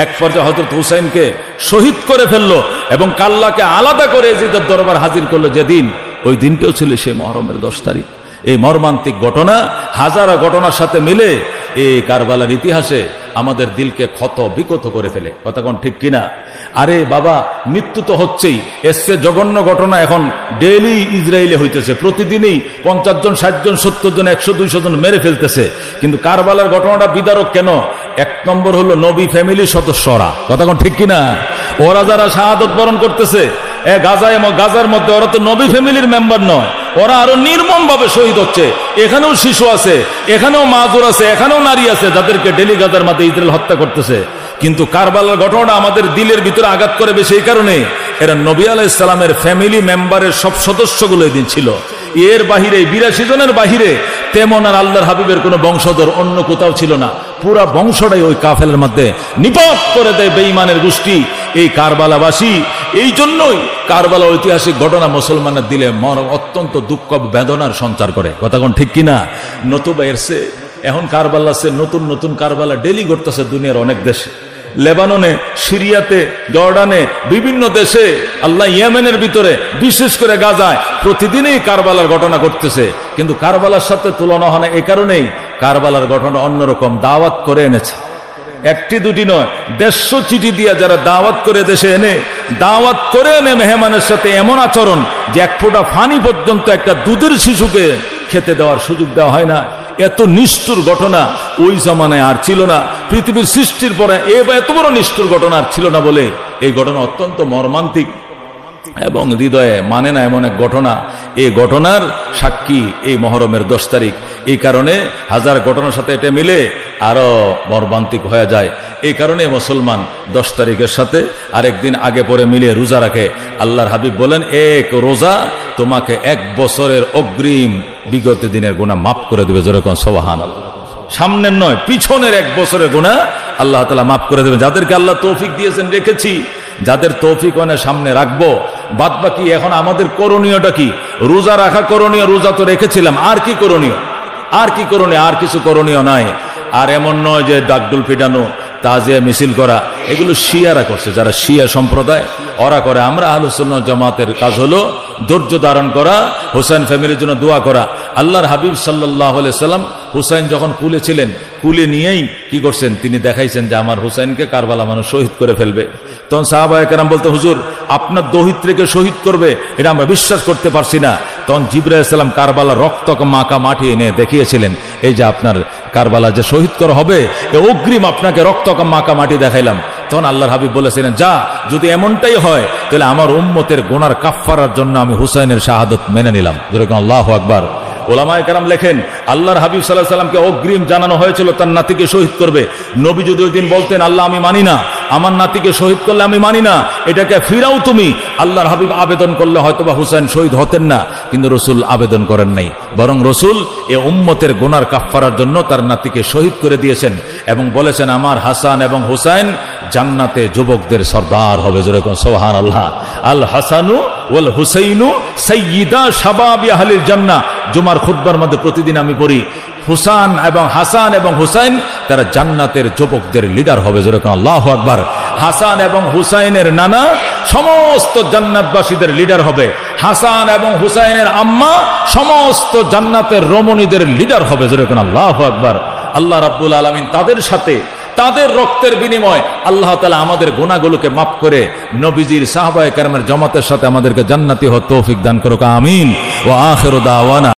এক পর্যায়ে হযরত হুসাইনকে শহীদ করে ফেললো এবং কাল্লাকে আলাদা করে এজিদের দরবার হাজির করলো। যেদিন, ওই দিনটাও ছিল সেই মুহররমের 10 তারিখ। এই মর্মান্তিক ঘটনা হাজারো ঘটনার সাথে মিলে এই কারবালার ইতিহাসে আমাদের দিলকে ক্ষত বিক্ষত করে ফেলে। কথা কোন ঠিক কিনা? আরে বাবা, মৃত্যু তো হচ্ছেই, এসছে জঘন্য ঘটনা এখন ডেইলি ইসরায়েলে হইতেছে। প্রতিদিনই 50 জন, 60 জন, 70 জন, 100, 200 জন মেরে ফেলতেছে। কিন্তু কারবালার ঘটনাটা বিদারক কেন? 1 নম্বর হলো নবী ফ্যামিলির সদস্যরা। কথা কোন ঠিক কিনা? ওরা যারা শাহাদত বরণ করতেছে গাজার মধ্যে, ওরা তো নবী ফ্যামিলির মেম্বার নয়, ওরা আরো নির্মম ভাবে শহীদ হচ্ছে। এখানেও শিশু আছে, এখানেও মাজুর আছে, এখানেও নারী আছে, যাদেরকে ডেলি গাজার মধ্যে ইসরায়েল হত্যা করতেছে। কিন্তু কারবালার ঘটনাটা আমাদের দিলের ভিতরে আঘাত করে বেশি, এই কারণে এরা নবী আলাইহিস সালামের ফ্যামিলি মেম্বারের সব সদস্যগুলো এদিন ছিল। এর বাহিরে 82 জনের বাহিরে তেমন আর আল্লাহর হাবিবের কোনো বংশধর অন্য কোথাও ছিল না। পুরা বংশটাই ওই কাফেলার মধ্যে নিপাত করে দেয় বেঈমানের গোষ্ঠী, এই কারবালাবাসী। এই জন্যই কারবালা ঐতিহাসিক ঘটনা মুসলমানের দিলে অত্যন্ত দুঃখ বেদনার সঞ্চার করে। কথা কোন ঠিক কিনা? নতুবা এরছে এখন কারবালা সে নতুন নতুন কারবালা ডেলি ঘটতেছে দুনিয়ার অনেক দেশে, লেবাননে, সিরিয়াতে, জর্ডানে, বিভিন্ন দেশে, আল্লাহ ইয়েমেনের ভিতরে, বিশেষ করে গাজায় প্রতিদিনই কারবালার ঘটনা ঘটতেছে। কিন্তু কারবালার সাথে তুলনা হয় না, এই কারণেই কারবালার ঘটনা অন্যরকম দাওয়াত করে এনেছে। 1টি 2টি নয়, 150 চিঠি দিয়ে যারা দাওয়াত করে দেশে এনে, দাওয়াত করে এনে মেহমানের সাথে এমন আচরণ যে 1 ফোঁটা পানি পর্যন্ত একটা দুধের শিশুকে খেতে দেওয়ার সুযোগ দেওয়া হয় না। এত নিষ্ঠুর ঘটনা ওই জামানায় আর ছিল না। পৃথিবীর সৃষ্টির পরে এত বড় নিষ্ঠুর ঘটনা আর ছিল না বলে এই ঘটনা অত্যন্ত মর্মান্তিক এবং হৃদয়ে মানে না এমন এক ঘটনা। এই ঘটনার সাক্ষী এই মুহররমের 10 তারিখ। এই কারণে হাজার ঘটনার সাথে এটা মিলে আরো মর্মান্তিক হয়ে যায়। এই কারণে মুসলমান 10 তারিখের সাথে আরেকদিন আগে পরে মিলিয়ে রোজা রাখে। আল্লাহর হাবিব বলেন, এক রোজা তোমাকে 1 বছরের অগ্রিম বিগত দিনের গুনাহ মাফ করে দেবে। যেরকম সুবহানাল্লাহ, সামনের নয় পিছনের 1 বছরের গুনাহ আল্লাহ তাআলা মাফ করে দেবে। যাদেরকে আল্লাহ তৌফিক দিয়েছেন রেখেছি, যাদের তৌফিক হয় না সামনে রাখবো। বাদ বাকি এখন আমাদের করণীয়টা কি? রোজা রাখা করণীয়, রোজা তো রেখেছিলাম, আর কি করণীয়? আর কি করণীয়? আর কিছু করণীয় নাই। আর এমন নয় যে ডাকডুল পিটানো, তাজিয়া মিছিল করা, এগুলো শিয়ারা করছে, যারা শিয়া সম্প্রদায় ওরা করে। আমরা আহলুস সুন্নাহ জামাতের কাজ হলো ধৈর্য ধারণ করা, হুসাইন ফ্যামিলির জন্য দোয়া করা। আল্লাহর হাবিব সাল্লাল্লাহু আলাইহি সাল্লাম হুসাইন যখন কুলে ছিলেন, কুলে নিয়েই কি করছেন? তিনি দেখাইছেন যে আমার হুসাইনকে কারবালা মানুষ শহীদ করে ফেলবে। তখন সাহাবায়ে কেরাম বলতে, হুজুর আপনার দৌহিত্রীকে শহীদ করবে, এটা আমরা বিশ্বাস করতে পারছি না। তখন জিবরাইল আলাইহিস সালাম কারবালা রক্ত মাখা মাটি এনে দেখিয়েছিলেন, এই যে আপনার কারবালা যে শহীদ করা হবে, এ অগ্রিম আপনাকে রক্ত মাখা মাটি দেখাইলাম। তখন আল্লাহর হাবিব বলেছিলেন, যা, যদি এমনটাই হয় তাহলে আমার উম্মতের গুনার কাফফারার জন্য আমি হুসাইনের শাহাদত মেনে নিলাম। যেরকম আল্লাহু আকবার। ওলামায়ে কেরাম লেখেন আল্লাহর হাবিব সাল্লাল্লাহু আলাইহি ওয়াসাল্লামকে অগ্রিম জানানো হয়েছিল তার নাতিকে শহীদ করবে। নবী যদি ওই দিন বলতেন আল্লাহ আমি মানি না, আমার নাতিকে শহীদ করলে আমি মানি না, এটাকে ফিরাও তুমি, আল্লাহর হাবিব আবেদন করলে হয়তোবা হুসাইন শহীদ হতেন না। কিন্তু রসুল আবেদন করেন নাই, বরং রসুল এ উম্মতের গুনার কাফফারার জন্য তার নাতিকে শহীদ করে দিয়েছেন এবং বলেছেন আমার হাসান এবং হুসাইন জান্নাতে যুবকদের সর্দার হবে। যেরকম সুবহানাল্লাহ। আল হাসানু ওয়াল হুসাইনু সাইয়্যিদা শাবাবি আহলিল জান্নাহ। জুমার খুতবার মধ্যে প্রতিদিন আমি পড়ি হাসান এবং হুসাইন তারা জান্নাতের যুবকদের লিডার হবে। যেরকম আল্লাহু আকবার। হাসান এবং হুসাইনের নানা সমস্ত জান্নাতবাসীদের লিডার হবে। হাসান এবং হুসাইনের আম্মা সমস্ত জান্নাতের রমণীদের লিডার হবে। যেরকম আল্লাহু আকবার। আল্লাহ রাব্বুল আলামিন তাদের সাথে তাদের রক্তের বিনিময় আল্লাহ তাআলা আমাদের গুনাহগুলোকে মাফ করে নবীজির সাহাবায়ে কেরামের জামাতের সাথে আমাদেরকে জান্নাতি হওয়ার তৌফিক দান করুক। আমিন। ওয়া আখিরু দাওয়ানা